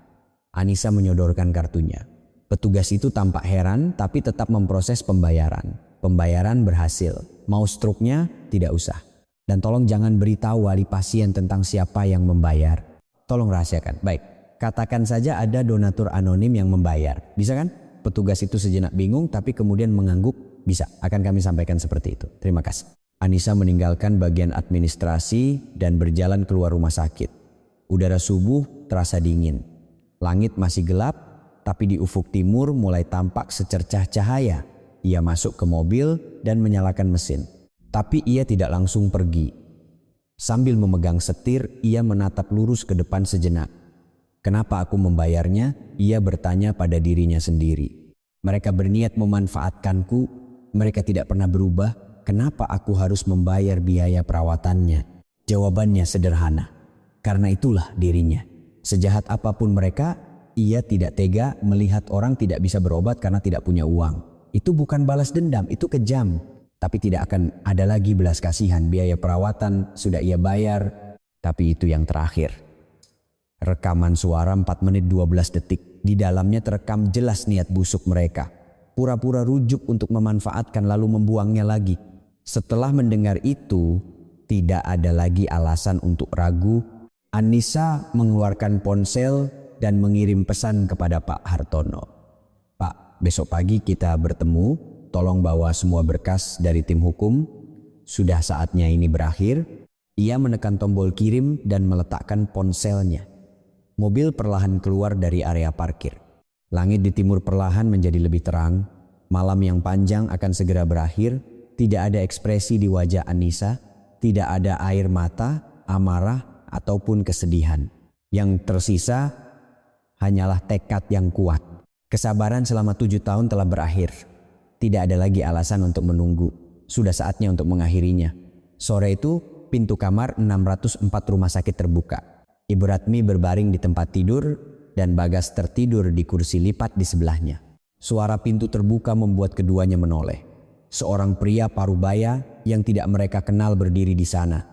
Anissa menyodorkan kartunya. Petugas itu tampak heran tapi tetap memproses pembayaran. Pembayaran berhasil. Mau struknya? Tidak usah. Dan tolong jangan beritahu wali pasien tentang siapa yang membayar. Tolong rahasiakan. Baik, katakan saja ada donatur anonim yang membayar. Bisa kan? Petugas itu sejenak bingung tapi kemudian mengangguk. Bisa, akan kami sampaikan seperti itu. Terima kasih. Anissa meninggalkan bagian administrasi dan berjalan keluar rumah sakit. Udara subuh terasa dingin. Langit masih gelap, tapi di ufuk timur mulai tampak secercah cahaya. Ia masuk ke mobil dan menyalakan mesin. Tapi ia tidak langsung pergi. Sambil memegang setir, ia menatap lurus ke depan sejenak. Kenapa aku membayarnya? Ia bertanya pada dirinya sendiri. Mereka berniat memanfaatkanku, mereka tidak pernah berubah. Kenapa aku harus membayar biaya perawatannya? Jawabannya sederhana. Karena itulah dirinya. Sejahat apapun mereka, ia tidak tega melihat orang tidak bisa berobat karena tidak punya uang. Itu bukan balas dendam, itu kejam. Tapi tidak akan ada lagi belas kasihan. Biaya perawatan sudah ia bayar. Tapi itu yang terakhir. Rekaman suara 4 menit 12 detik. Di dalamnya terekam jelas niat busuk mereka. Pura-pura rujuk untuk memanfaatkan lalu membuangnya lagi. Setelah mendengar itu, tidak ada lagi alasan untuk ragu. Anissa mengeluarkan ponsel dan mengirim pesan kepada Pak Hartono. Pak, besok pagi kita bertemu, tolong bawa semua berkas dari tim hukum. Sudah saatnya ini berakhir. Ia menekan tombol kirim dan meletakkan ponselnya. Mobil perlahan keluar dari area parkir. Langit di timur perlahan menjadi lebih terang. Malam yang panjang akan segera berakhir. Tidak ada ekspresi di wajah Anissa. Tidak ada air mata, amarah, ataupun kesedihan. Yang tersisa hanyalah tekad yang kuat. Kesabaran selama 7 tahun telah berakhir. Tidak ada lagi alasan untuk menunggu. Sudah saatnya untuk mengakhirinya. Sore itu, pintu kamar 604 rumah sakit terbuka. Ibu Ratmi berbaring di tempat tidur dan Bagas tertidur di kursi lipat di sebelahnya. Suara pintu terbuka membuat keduanya menoleh. Seorang pria parubaya yang tidak mereka kenal berdiri di sana.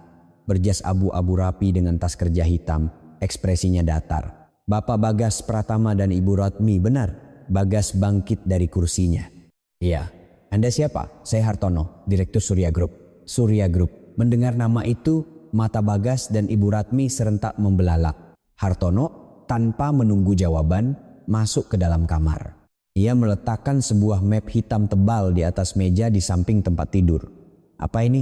Berjas abu-abu rapi dengan tas kerja hitam. Ekspresinya datar. Bapak Bagas Pratama dan Ibu Ratmi, benar. Bagas bangkit dari kursinya. Iya, Anda siapa? Saya Hartono, Direktur Surya Group. Surya Group. Mendengar nama itu, mata Bagas dan Ibu Ratmi serentak membelalak. Hartono tanpa menunggu jawaban masuk ke dalam kamar. Ia meletakkan sebuah map hitam tebal di atas meja di samping tempat tidur. Apa ini?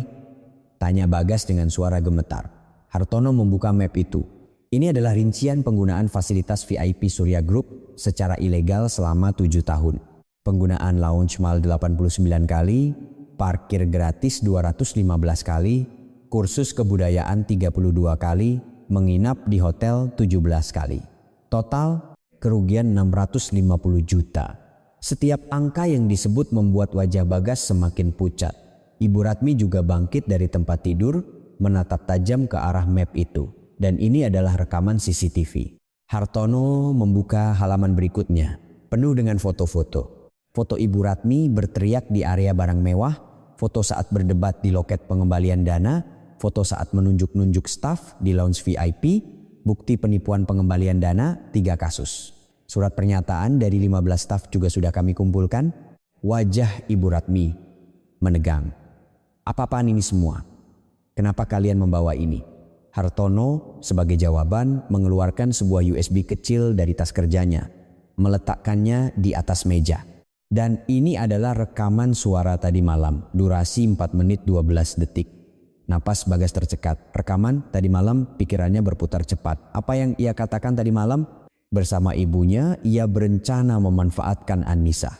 Tanya Bagas dengan suara gemetar. Hartono membuka map itu. Ini adalah rincian penggunaan fasilitas VIP Surya Group secara ilegal selama 7 tahun. Penggunaan lounge mall 89 kali, parkir gratis 215 kali, kursus kebudayaan 32 kali, menginap di hotel 17 kali. Total kerugian 650 juta. Setiap angka yang disebut membuat wajah Bagas semakin pucat. Ibu Ratmi juga bangkit dari tempat tidur, menatap tajam ke arah map itu. Dan ini adalah rekaman CCTV. Hartono membuka halaman berikutnya, penuh dengan foto-foto. Foto Ibu Ratmi berteriak di area barang mewah, foto saat berdebat di loket pengembalian dana, foto saat menunjuk-nunjuk staf di lounge VIP, bukti penipuan pengembalian dana 3 kasus. Surat pernyataan dari 15 staf juga sudah kami kumpulkan. Wajah Ibu Ratmi menegang. Apa-apaan ini semua? Kenapa kalian membawa ini? Hartono sebagai jawaban mengeluarkan sebuah USB kecil dari tas kerjanya, meletakkannya di atas meja. Dan ini adalah rekaman suara tadi malam, durasi 4 menit 12 detik. Napas Bagas tercekat. Rekaman tadi malam pikirannya berputar cepat. Apa yang ia katakan tadi malam? Bersama ibunya ia berencana memanfaatkan Anissa.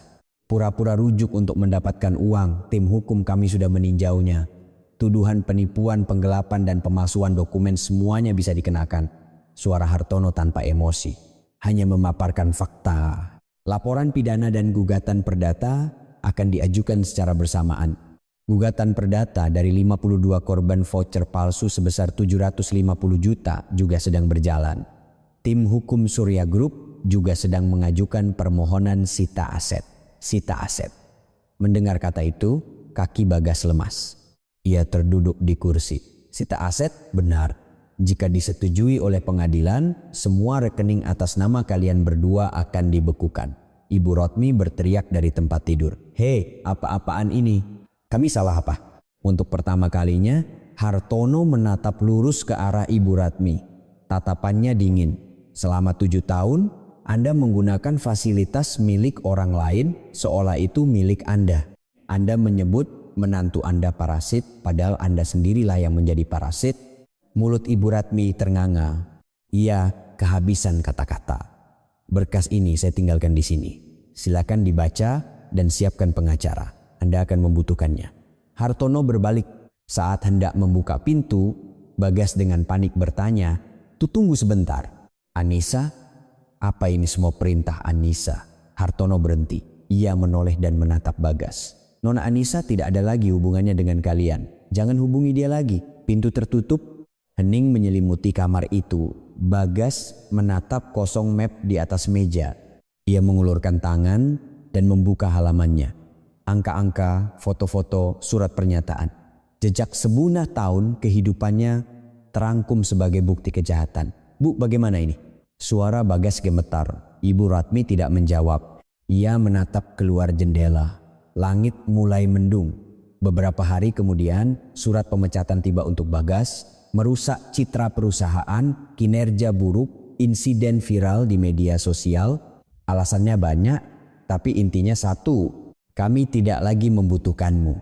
Pura-pura rujuk untuk mendapatkan uang. Tim hukum kami sudah meninjaunya. Tuduhan penipuan, penggelapan dan pemalsuan dokumen semuanya bisa dikenakan. Suara Hartono tanpa emosi. Hanya memaparkan fakta. Laporan pidana dan gugatan perdata akan diajukan secara bersamaan. Gugatan perdata dari 52 korban voucher palsu sebesar 750 juta juga sedang berjalan. Tim hukum Surya Group juga sedang mengajukan permohonan sita aset. Sita aset. Mendengar kata itu, kaki Bagas lemas. Ia terduduk di kursi. Sita aset? Benar. Jika disetujui oleh pengadilan, semua rekening atas nama kalian berdua akan dibekukan. Ibu Rotmi berteriak dari tempat tidur. Hei, apa-apaan ini? Kami salah apa? Untuk pertama kalinya, Hartono menatap lurus ke arah Ibu Ratmi. Tatapannya dingin. Selama 7 tahun, Anda menggunakan fasilitas milik orang lain seolah itu milik Anda. Anda menyebut menantu Anda parasit, padahal Anda sendirilah yang menjadi parasit. Mulut Ibu Ratmi ternganga. Ia kehabisan kata-kata. Berkas ini saya tinggalkan di sini. Silakan dibaca dan siapkan pengacara. Anda akan membutuhkannya. Hartono berbalik. Saat hendak membuka pintu, Bagas dengan panik bertanya, tunggu sebentar. Anissa? Apa ini semua perintah Anissa? Hartono berhenti. Ia menoleh dan menatap Bagas. Nona Anissa tidak ada lagi hubungannya dengan kalian. Jangan hubungi dia lagi. Pintu tertutup. Hening menyelimuti kamar itu. Bagas menatap kosong map di atas meja. Ia mengulurkan tangan dan membuka halamannya. Angka-angka, foto-foto, surat pernyataan. Jejak sebunah tahun kehidupannya terangkum sebagai bukti kejahatan. Bu, bagaimana ini? Suara Bagas gemetar. Ibu Ratmi tidak menjawab. Ia menatap keluar jendela. Langit mulai mendung. Beberapa hari kemudian, surat pemecatan tiba untuk Bagas. Merusak citra perusahaan, kinerja buruk, insiden viral di media sosial. Alasannya banyak, tapi intinya satu. Kami tidak lagi membutuhkanmu.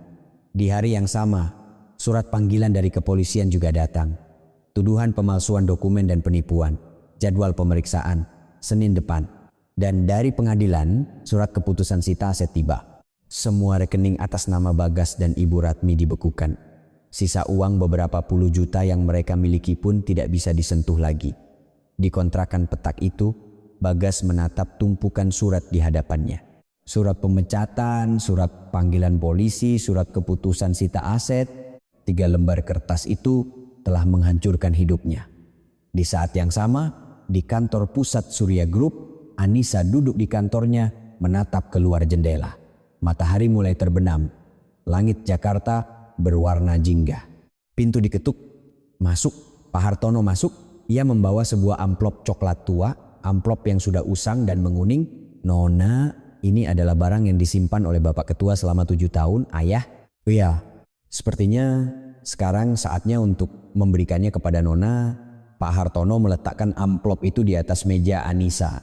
Di hari yang sama, surat panggilan dari kepolisian juga datang. Tuduhan pemalsuan dokumen dan penipuan. Jadwal pemeriksaan, Senin depan. Dan dari pengadilan, surat keputusan sita aset tiba. Semua rekening atas nama Bagas dan Ibu Ratmi dibekukan. Sisa uang beberapa puluh juta yang mereka miliki pun tidak bisa disentuh lagi. Di kontrakan petak itu, Bagas menatap tumpukan surat di hadapannya. Surat pemecatan, surat panggilan polisi, surat keputusan sita aset. 3 lembar kertas itu telah menghancurkan hidupnya. Di saat yang sama, di kantor pusat Surya Group, Anissa duduk di kantornya menatap keluar jendela. Matahari mulai terbenam. Langit Jakarta berwarna jingga. Pintu diketuk. Masuk. Pak Hartono masuk. Ia membawa sebuah amplop coklat tua, amplop yang sudah usang dan menguning. Nona, ini adalah barang yang disimpan oleh Bapak Ketua selama 7 tahun, Ayah. Oh iya, sepertinya sekarang saatnya untuk memberikannya kepada Nona. Pak Hartono meletakkan amplop itu di atas meja Anissa.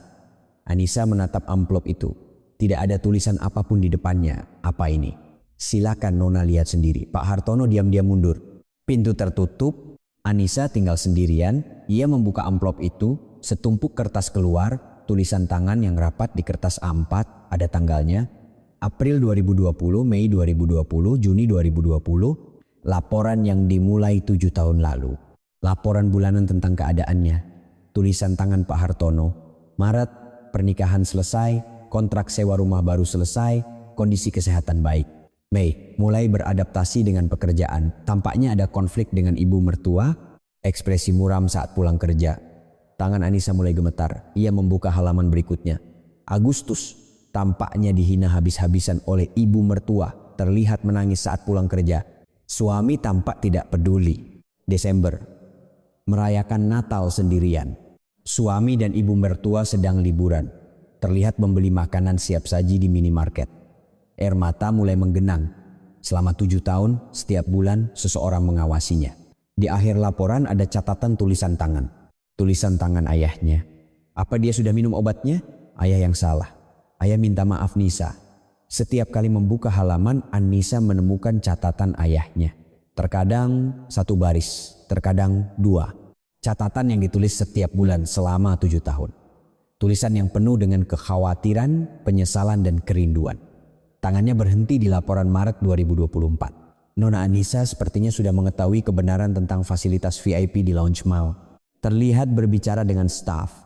Anissa menatap amplop itu. Tidak ada tulisan apapun di depannya. Apa ini? Silakan Nona lihat sendiri. Pak Hartono diam-diam mundur. Pintu tertutup. Anissa tinggal sendirian. Ia membuka amplop itu. Setumpuk kertas keluar. Tulisan tangan yang rapat di kertas A4, ada tanggalnya. April 2020, Mei 2020, Juni 2020. Laporan yang dimulai 7 tahun lalu. Laporan bulanan tentang keadaannya. Tulisan tangan Pak Hartono. Maret, pernikahan selesai, kontrak sewa rumah baru selesai, kondisi kesehatan baik. Mei, mulai beradaptasi dengan pekerjaan. Tampaknya ada konflik dengan ibu mertua, ekspresi muram saat pulang kerja. Tangan Anissa mulai gemetar. Ia membuka halaman berikutnya. Agustus, tampaknya dihina habis-habisan oleh ibu mertua. Terlihat menangis saat pulang kerja. Suami tampak tidak peduli. Desember, merayakan Natal sendirian. Suami dan ibu mertua sedang liburan. Terlihat membeli makanan siap saji di minimarket. Air mata mulai menggenang. Selama 7 tahun, setiap bulan seseorang mengawasinya. Di akhir laporan ada catatan tulisan tangan. Tulisan tangan ayahnya. Apa dia sudah minum obatnya? Ayah yang salah. Ayah minta maaf Nisa. Setiap kali membuka halaman, Anissa menemukan catatan ayahnya. Terkadang satu baris, terkadang dua. Catatan yang ditulis setiap bulan selama 7 tahun. Tulisan yang penuh dengan kekhawatiran, penyesalan, dan kerinduan. Tangannya berhenti di laporan Maret 2024. Nona Anissa sepertinya sudah mengetahui kebenaran tentang fasilitas VIP di Lounge Mall. Terlihat berbicara dengan staf.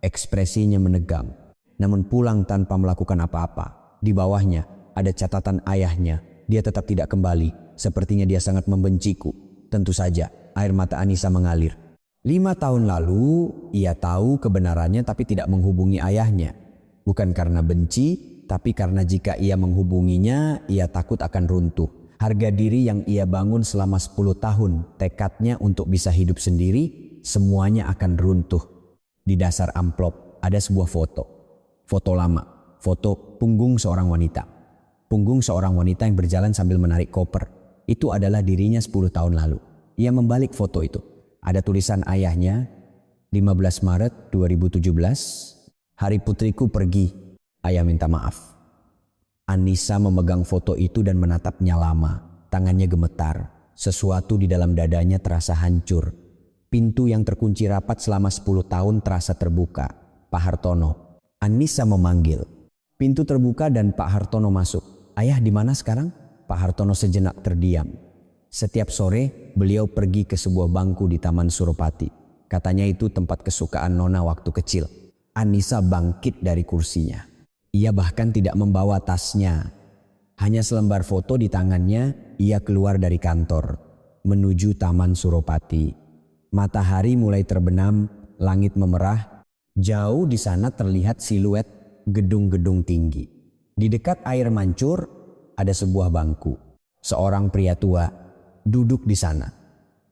Ekspresinya menegang, namun pulang tanpa melakukan apa-apa. Di bawahnya ada catatan ayahnya. Dia tetap tidak kembali. Sepertinya dia sangat membenciku. Tentu saja air mata Anissa mengalir. 5 tahun lalu ia tahu kebenarannya tapi tidak menghubungi ayahnya. Bukan karena benci, tapi karena jika ia menghubunginya, ia takut akan runtuh. Harga diri yang ia bangun selama 10 tahun, tekadnya untuk bisa hidup sendiri, semuanya akan runtuh. Di dasar amplop ada sebuah foto. Foto lama, foto punggung seorang wanita. Punggung seorang wanita yang berjalan sambil menarik koper. Itu adalah dirinya 10 tahun lalu. Ia membalik foto itu. Ada tulisan ayahnya, 15 Maret 2017, hari putriku pergi, ayah minta maaf. Anissa memegang foto itu dan menatapnya lama. Tangannya gemetar. Sesuatu di dalam dadanya terasa hancur. Pintu yang terkunci rapat selama 10 tahun terasa terbuka. Pak Hartono. Anissa memanggil. Pintu terbuka dan Pak Hartono masuk. Ayah di mana sekarang? Pak Hartono sejenak terdiam. Setiap sore beliau pergi ke sebuah bangku di Taman Suropati. Katanya itu tempat kesukaan Nona waktu kecil. Anissa bangkit dari kursinya. Ia bahkan tidak membawa tasnya. Hanya selembar foto di tangannya, ia keluar dari kantor. Menuju Taman Suropati. Matahari mulai terbenam, langit memerah. Jauh di sana terlihat siluet gedung-gedung tinggi. Di dekat air mancur ada sebuah bangku. Seorang pria tua duduk di sana.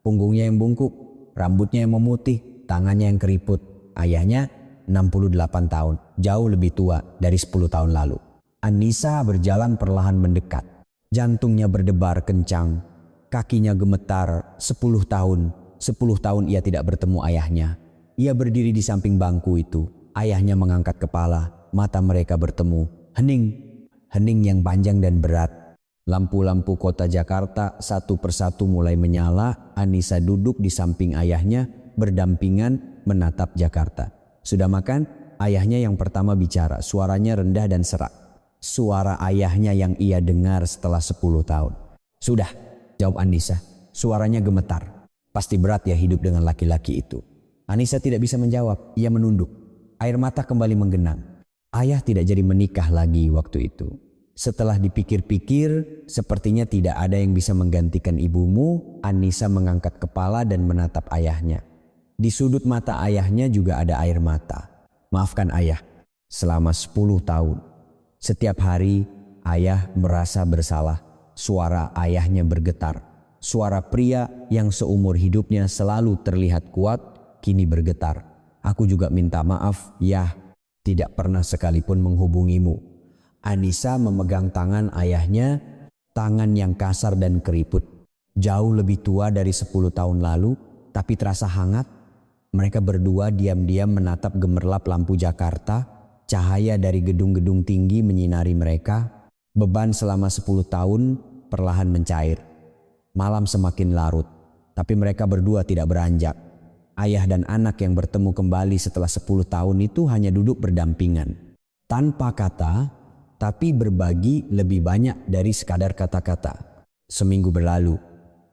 Punggungnya yang bungkuk, rambutnya yang memutih, tangannya yang keriput. Ayahnya 68 tahun, jauh lebih tua dari 10 tahun lalu. Anissa berjalan perlahan mendekat. Jantungnya berdebar kencang, kakinya gemetar. 10 tahun ia tidak bertemu ayahnya. Ia berdiri di samping bangku itu. Ayahnya mengangkat kepala, mata mereka bertemu. Hening yang panjang dan berat. Lampu-lampu kota Jakarta satu persatu mulai menyala. Anissa duduk di samping ayahnya, berdampingan menatap Jakarta. Sudah makan? Ayahnya yang pertama bicara, suaranya rendah dan serak. Suara ayahnya yang ia dengar setelah 10 tahun. Sudah, jawab Anissa. Suaranya gemetar. Pasti berat ya hidup dengan laki-laki itu. Anissa tidak bisa menjawab, ia menunduk. Air mata kembali menggenang. Ayah tidak jadi menikah lagi waktu itu. Setelah dipikir-pikir, sepertinya tidak ada yang bisa menggantikan ibumu. Anissa mengangkat kepala dan menatap ayahnya. Di sudut mata ayahnya juga ada air mata. Maafkan ayah, selama 10 tahun. Setiap hari, ayah merasa bersalah. Suara ayahnya bergetar. Suara pria yang seumur hidupnya selalu terlihat kuat, kini bergetar. Aku juga minta maaf, ya, tidak pernah sekalipun menghubungimu. Anissa memegang tangan ayahnya, tangan yang kasar dan keriput. Jauh lebih tua dari 10 tahun lalu, tapi terasa hangat. Mereka berdua diam-diam menatap gemerlap lampu Jakarta. Cahaya dari gedung-gedung tinggi menyinari mereka. Beban selama 10 tahun perlahan mencair. Malam semakin larut, tapi mereka berdua tidak beranjak. Ayah dan anak yang bertemu kembali setelah 10 tahun itu hanya duduk berdampingan. Tanpa kata, tapi berbagi lebih banyak dari sekadar kata-kata. Seminggu berlalu,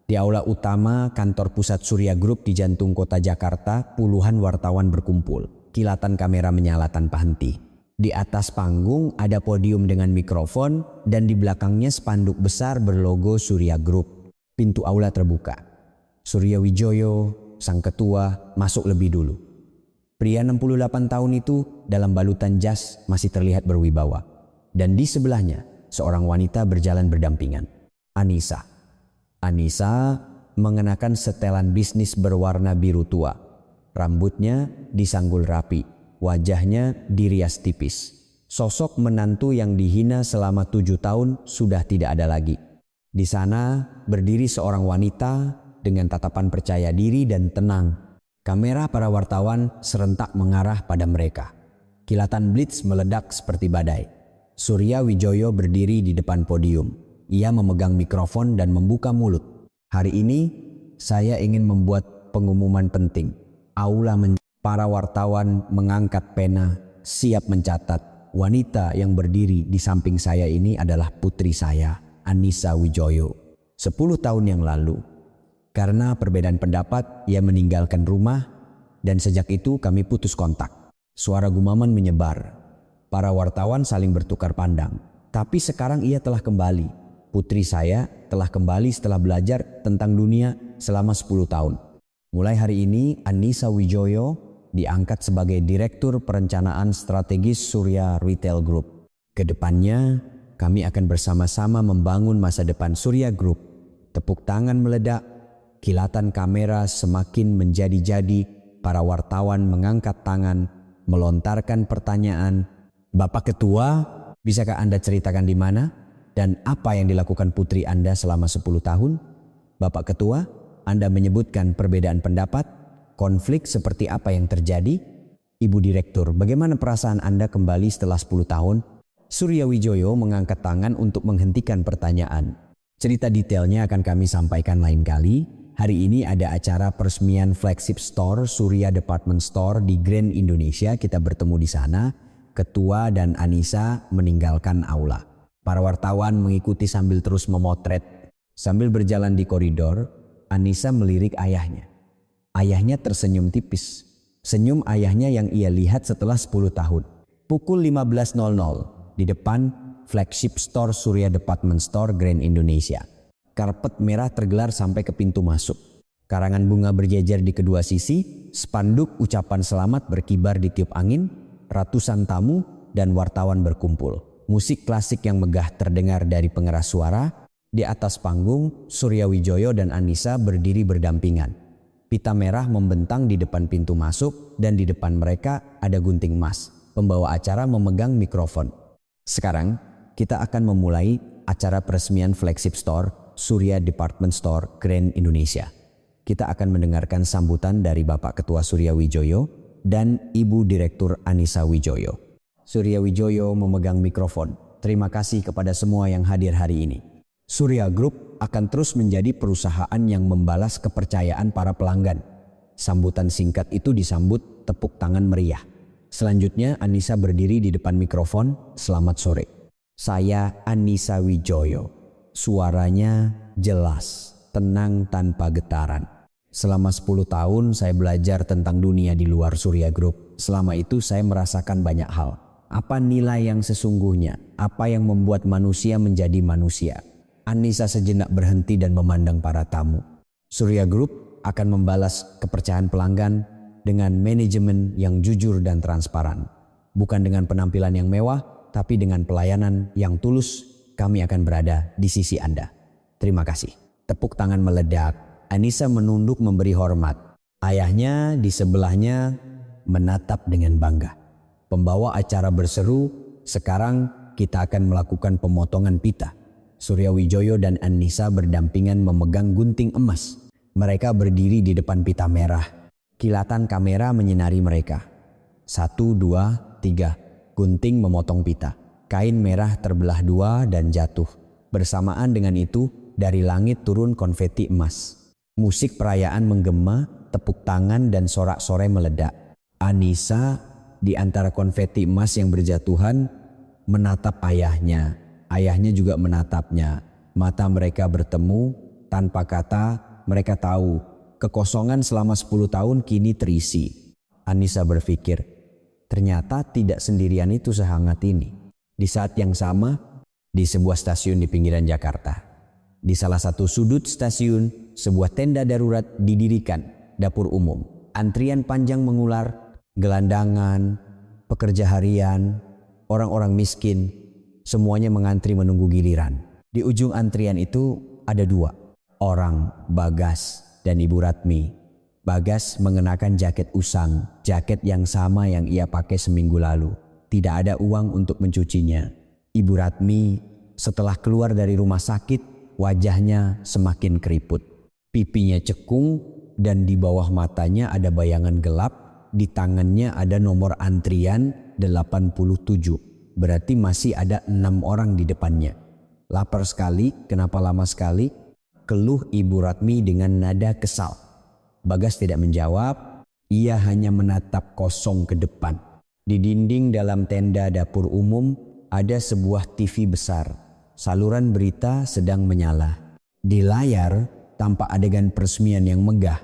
di aula utama kantor pusat Surya Group di jantung kota Jakarta, puluhan wartawan berkumpul. Kilatan kamera menyala tanpa henti. Di atas panggung ada podium dengan mikrofon dan di belakangnya spanduk besar berlogo Surya Group. Pintu aula terbuka. Surya Wijoyo, sang ketua, masuk lebih dulu. Pria 68 tahun itu dalam balutan jas masih terlihat berwibawa. Dan di sebelahnya, seorang wanita berjalan berdampingan. Anissa. Anissa mengenakan setelan bisnis berwarna biru tua. Rambutnya disanggul rapi, wajahnya dirias tipis. Sosok menantu yang dihina selama 7 tahun sudah tidak ada lagi. Di sana berdiri seorang wanita dengan tatapan percaya diri dan tenang. Kamera para wartawan serentak mengarah pada mereka. Kilatan blitz meledak seperti badai. Surya Wijoyo berdiri di depan podium. Ia memegang mikrofon dan membuka mulut. Hari ini saya ingin membuat pengumuman penting. Para wartawan mengangkat pena, siap mencatat. Wanita yang berdiri di samping saya ini adalah putri saya, Annisa Wijoyo. 10 tahun yang lalu, karena perbedaan pendapat, ia meninggalkan rumah dan sejak itu kami putus kontak. Suara gumaman menyebar. Para wartawan saling bertukar pandang. Tapi sekarang ia telah kembali. Putri saya telah kembali setelah belajar tentang dunia selama 10 tahun. Mulai hari ini Annisa Wijoyo diangkat sebagai Direktur Perencanaan Strategis Surya Retail Group. Kedepannya kami akan bersama-sama membangun masa depan Surya Group. Tepuk tangan meledak, kilatan kamera semakin menjadi-jadi, para wartawan mengangkat tangan, melontarkan pertanyaan. Bapak Ketua, bisakah Anda ceritakan di mana dan apa yang dilakukan putri Anda selama 10 tahun? Bapak Ketua, Anda menyebutkan perbedaan pendapat, konflik seperti apa yang terjadi? Ibu Direktur, bagaimana perasaan Anda kembali setelah 10 tahun? Surya Wijoyo mengangkat tangan untuk menghentikan pertanyaan. Cerita detailnya akan kami sampaikan lain kali. Hari ini ada acara peresmian flagship store Surya Department Store di Grand Indonesia. Kita bertemu di sana. Ketua dan Annisa meninggalkan aula. Para wartawan mengikuti sambil terus memotret. Sambil berjalan di koridor, Annisa melirik ayahnya. Ayahnya tersenyum tipis. Senyum ayahnya yang ia lihat setelah 10 tahun. Pukul 15.00 di depan flagship store Surya Department Store Grand Indonesia. Karpet merah tergelar sampai ke pintu masuk. Karangan bunga berjejer di kedua sisi, spanduk ucapan selamat berkibar di tiup angin, ratusan tamu dan wartawan berkumpul. Musik klasik yang megah terdengar dari pengeras suara. Di atas panggung, Surya Wijoyo dan Annisa berdiri berdampingan. Pita merah membentang di depan pintu masuk dan di depan mereka ada gunting emas. Pembawa acara memegang mikrofon. Sekarang kita akan memulai acara peresmian flagship store Surya Department Store Grand Indonesia. Kita akan mendengarkan sambutan dari Bapak Ketua Surya Wijoyo dan Ibu Direktur Annisa Wijoyo. Surya Wijoyo memegang mikrofon. Terima kasih kepada semua yang hadir hari ini. Surya Group akan terus menjadi perusahaan yang membalas kepercayaan para pelanggan. Sambutan singkat itu disambut tepuk tangan meriah. Selanjutnya Annisa berdiri di depan mikrofon. Selamat sore. Saya Annisa Wijoyo. Suaranya jelas, tenang tanpa getaran. Selama 10 tahun saya belajar tentang dunia di luar Surya Group. Selama itu saya merasakan banyak hal. Apa nilai yang sesungguhnya? Apa yang membuat manusia menjadi manusia? Annisa sejenak berhenti dan memandang para tamu. Surya Group akan membalas kepercayaan pelanggan dengan manajemen yang jujur dan transparan. Bukan dengan penampilan yang mewah, tapi dengan pelayanan yang tulus. Kami akan berada di sisi Anda. Terima kasih. Tepuk tangan meledak. Annisa menunduk memberi hormat. Ayahnya di sebelahnya menatap dengan bangga. Pembawa acara berseru, sekarang kita akan melakukan pemotongan pita. Surya Wijoyo dan Annisa berdampingan memegang gunting emas. Mereka berdiri di depan pita merah. Kilatan kamera menyinari mereka. 1, 2, 3. Gunting memotong pita. Kain merah terbelah 2 dan jatuh. Bersamaan dengan itu, dari langit turun konfeti emas. Musik perayaan menggema, tepuk tangan dan sorak-sorai meledak. Annisa di antara konfeti emas yang berjatuhan menatap ayahnya. Ayahnya juga menatapnya. Mata mereka bertemu, tanpa kata mereka tahu kekosongan selama 10 tahun kini terisi. Annisa berpikir, ternyata tidak sendirian itu sehangat ini. Di saat yang sama, di sebuah stasiun di pinggiran Jakarta. Di salah satu sudut stasiun, sebuah tenda darurat didirikan, dapur umum. Antrian panjang mengular, gelandangan, pekerja harian, orang-orang miskin, semuanya mengantri menunggu giliran. Di ujung antrian itu ada 2 orang, Bagas dan Ibu Ratmi. Bagas mengenakan jaket usang, jaket yang sama yang ia pakai seminggu lalu. Tidak ada uang untuk mencucinya. Ibu Ratmi setelah keluar dari rumah sakit, wajahnya semakin keriput. Pipinya cekung dan di bawah matanya ada bayangan gelap. Di tangannya ada nomor antrian 87. Berarti masih ada 6 orang di depannya. Lapar sekali, kenapa lama sekali? keluh Ibu Ratmi dengan nada kesal. Bagas tidak menjawab, ia hanya menatap kosong ke depan. Di dinding dalam tenda dapur umum ada sebuah TV besar. Saluran berita sedang menyala. Di layar tampak adegan peresmian yang megah.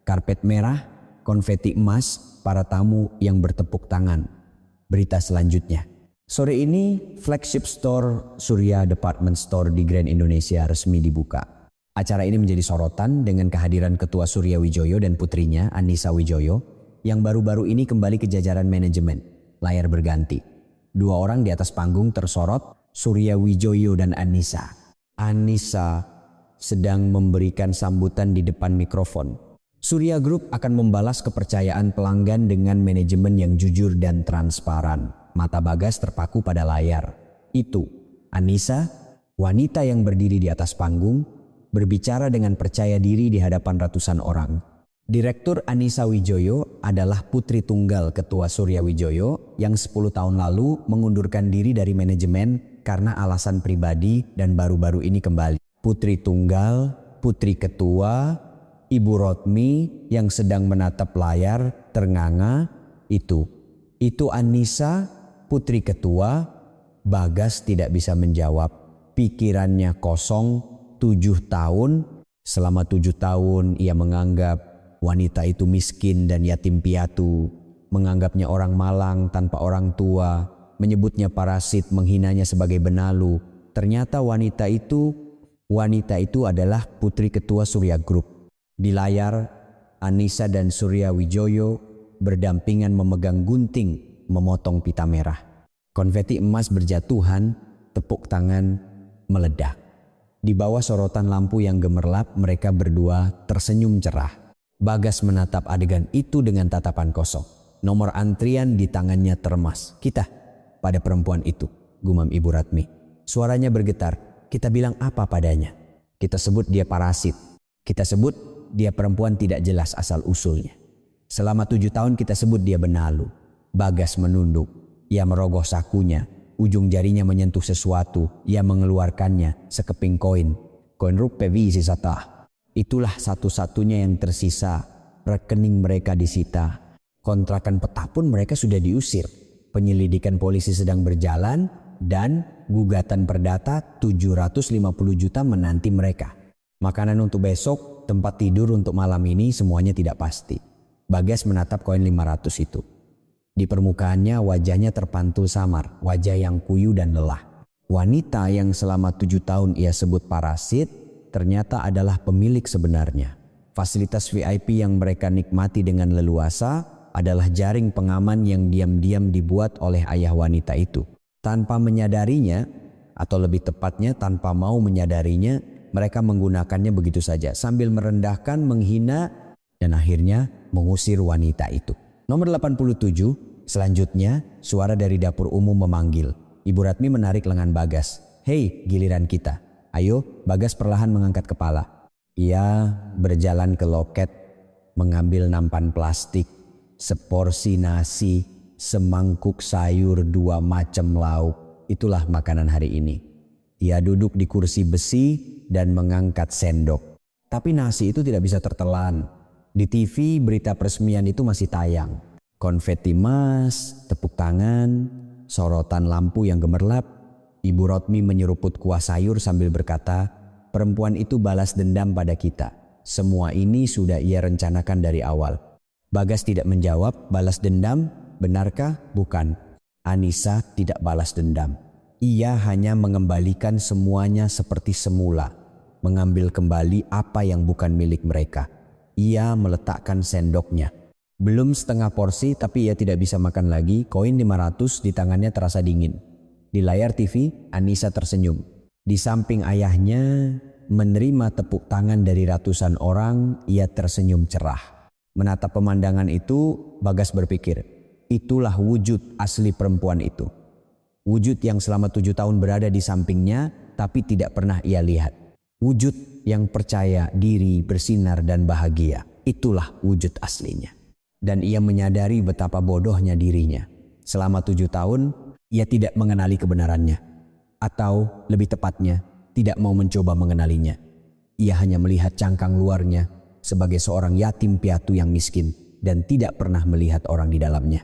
Karpet merah, konfeti emas, para tamu yang bertepuk tangan. Berita selanjutnya. Sore ini flagship store Surya Department Store di Grand Indonesia resmi dibuka. Acara ini menjadi sorotan dengan kehadiran Ketua Surya Wijoyo dan putrinya Annisa Wijoyo yang baru-baru ini kembali ke jajaran manajemen. Layar berganti. Dua orang di atas panggung tersorot, Surya Wijoyo dan Annisa. Annisa sedang memberikan sambutan di depan mikrofon. Surya Group akan membalas kepercayaan pelanggan dengan manajemen yang jujur dan transparan. Mata Bagas terpaku pada layar. Itu, Annisa, wanita yang berdiri di atas panggung, berbicara dengan percaya diri di hadapan ratusan orang. Direktur Annisa Wijoyo adalah putri tunggal Ketua Surya Wijoyo yang 10 tahun lalu mengundurkan diri dari manajemen karena alasan pribadi dan baru-baru ini kembali. Putri tunggal, putri ketua, Ibu Rotmi yang sedang menatap layar ternganga, itu Annisa, putri ketua. Bagas tidak bisa menjawab, pikirannya kosong. 7 tahun, selama 7 tahun ia menganggap wanita itu miskin dan yatim piatu, menganggapnya orang malang tanpa orang tua, menyebutnya parasit, menghinanya sebagai benalu. Ternyata wanita itu adalah putri ketua Surya Group. Di layar, Annisa dan Surya Wijoyo berdampingan memegang gunting memotong pita merah. Konfeti emas berjatuhan, tepuk tangan meledak. Di bawah sorotan lampu yang gemerlap, mereka berdua tersenyum cerah. Bagas menatap adegan itu dengan tatapan kosong. Nomor antrian di tangannya termas. "Kita," pada perempuan itu, gumam Ibu Ratmi. Suaranya bergetar. "Kita bilang apa padanya? Kita sebut dia parasit. Kita sebut dia perempuan tidak jelas asal-usulnya. Selama 7 tahun kita sebut dia benalu." Bagas menunduk. Ia merogoh sakunya. Ujung jarinya menyentuh sesuatu. Ia mengeluarkannya, sekeping koin. Koin rupiah sisata. Itulah satu-satunya yang tersisa. Rekening mereka disita. Kontrakan peta pun mereka sudah diusir. Penyelidikan polisi sedang berjalan dan gugatan perdata 750 juta menanti mereka. Makanan untuk besok, tempat tidur untuk malam ini semuanya tidak pasti. Bagas menatap koin 500 itu. Di permukaannya wajahnya terpantul samar, wajah yang kuyu dan lelah. Wanita yang selama 7 tahun ia sebut parasit ternyata adalah pemilik sebenarnya. Fasilitas VIP yang mereka nikmati dengan leluasa adalah jaring pengaman yang diam-diam dibuat oleh ayah wanita itu. Tanpa menyadarinya, atau lebih tepatnya tanpa mau menyadarinya, mereka menggunakannya begitu saja sambil merendahkan, menghina, dan akhirnya mengusir wanita itu. Nomor 87, selanjutnya suara dari dapur umum memanggil. Ibu Ratmi menarik lengan Bagas. "Hei, giliran kita." Ayo, Bagas perlahan mengangkat kepala. Ia berjalan ke loket, mengambil nampan plastik, seporsi nasi, semangkuk sayur, 2 macam lauk. Itulah makanan hari ini. Ia duduk di kursi besi dan mengangkat sendok. Tapi nasi itu tidak bisa tertelan. Di TV berita peresmian itu masih tayang. Konfeti emas, tepuk tangan, sorotan lampu yang gemerlap. Ibu Rotmi menyeruput kuah sayur sambil berkata, "Perempuan itu balas dendam pada kita. Semua ini sudah ia rencanakan dari awal." Bagas tidak menjawab. Balas dendam, benarkah? Bukan. Annisa tidak balas dendam. Ia hanya mengembalikan semuanya seperti semula. Mengambil kembali apa yang bukan milik mereka. Ia meletakkan sendoknya. Belum setengah porsi tapi ia tidak bisa makan lagi. Koin 500 di tangannya terasa dingin. Di layar TV, Annisa tersenyum. Di samping ayahnya, menerima tepuk tangan dari ratusan orang, ia tersenyum cerah. Menatap pemandangan itu, Bagas berpikir, itulah wujud asli perempuan itu. Wujud yang selama 7 tahun berada di sampingnya, tapi tidak pernah ia lihat. Wujud yang percaya diri, bersinar dan bahagia. Itulah wujud aslinya. Dan ia menyadari betapa bodohnya dirinya. Selama 7 tahun, ia tidak mengenali kebenarannya. Atau lebih tepatnya, tidak mau mencoba mengenalinya. Ia hanya melihat cangkang luarnya sebagai seorang yatim piatu yang miskin dan tidak pernah melihat orang di dalamnya.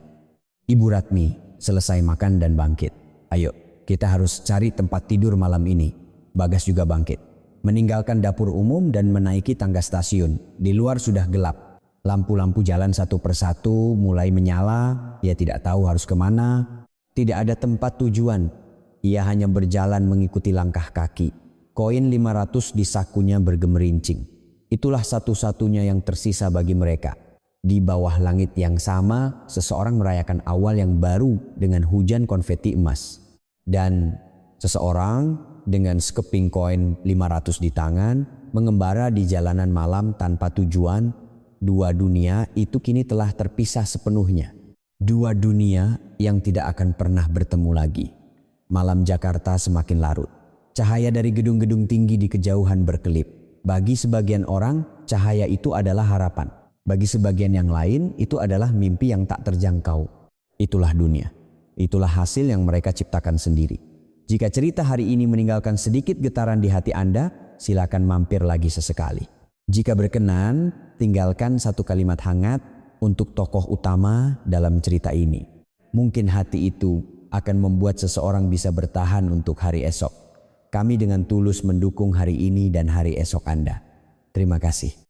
Ibu Ratmi selesai makan dan bangkit. Ayo, kita harus cari tempat tidur malam ini. Bagas juga bangkit, meninggalkan dapur umum dan menaiki tangga stasiun. Di luar sudah gelap. Lampu-lampu jalan satu persatu mulai menyala. Ia tidak tahu harus kemana. Tidak ada tempat tujuan. Ia hanya berjalan mengikuti langkah kaki. Koin 500 di sakunya bergemerincing. Itulah satu-satunya yang tersisa bagi mereka. Di bawah langit yang sama, seseorang merayakan awal yang baru dengan hujan konfeti emas. Dan seseorang dengan sekeping koin 500 di tangan mengembara di jalanan malam tanpa tujuan. Dua dunia itu kini telah terpisah sepenuhnya. Dua dunia yang tidak akan pernah bertemu lagi. Malam Jakarta semakin larut. Cahaya dari gedung-gedung tinggi di kejauhan berkelip. Bagi sebagian orang, cahaya itu adalah harapan. Bagi sebagian yang lain, itu adalah mimpi yang tak terjangkau. Itulah dunia. Itulah hasil yang mereka ciptakan sendiri. Jika cerita hari ini meninggalkan sedikit getaran di hati Anda, silakan mampir lagi sesekali. Jika berkenan, tinggalkan satu kalimat hangat untuk tokoh utama dalam cerita ini. Mungkin hati itu akan membuat seseorang bisa bertahan untuk hari esok. Kami dengan tulus mendukung hari ini dan hari esok Anda. Terima kasih.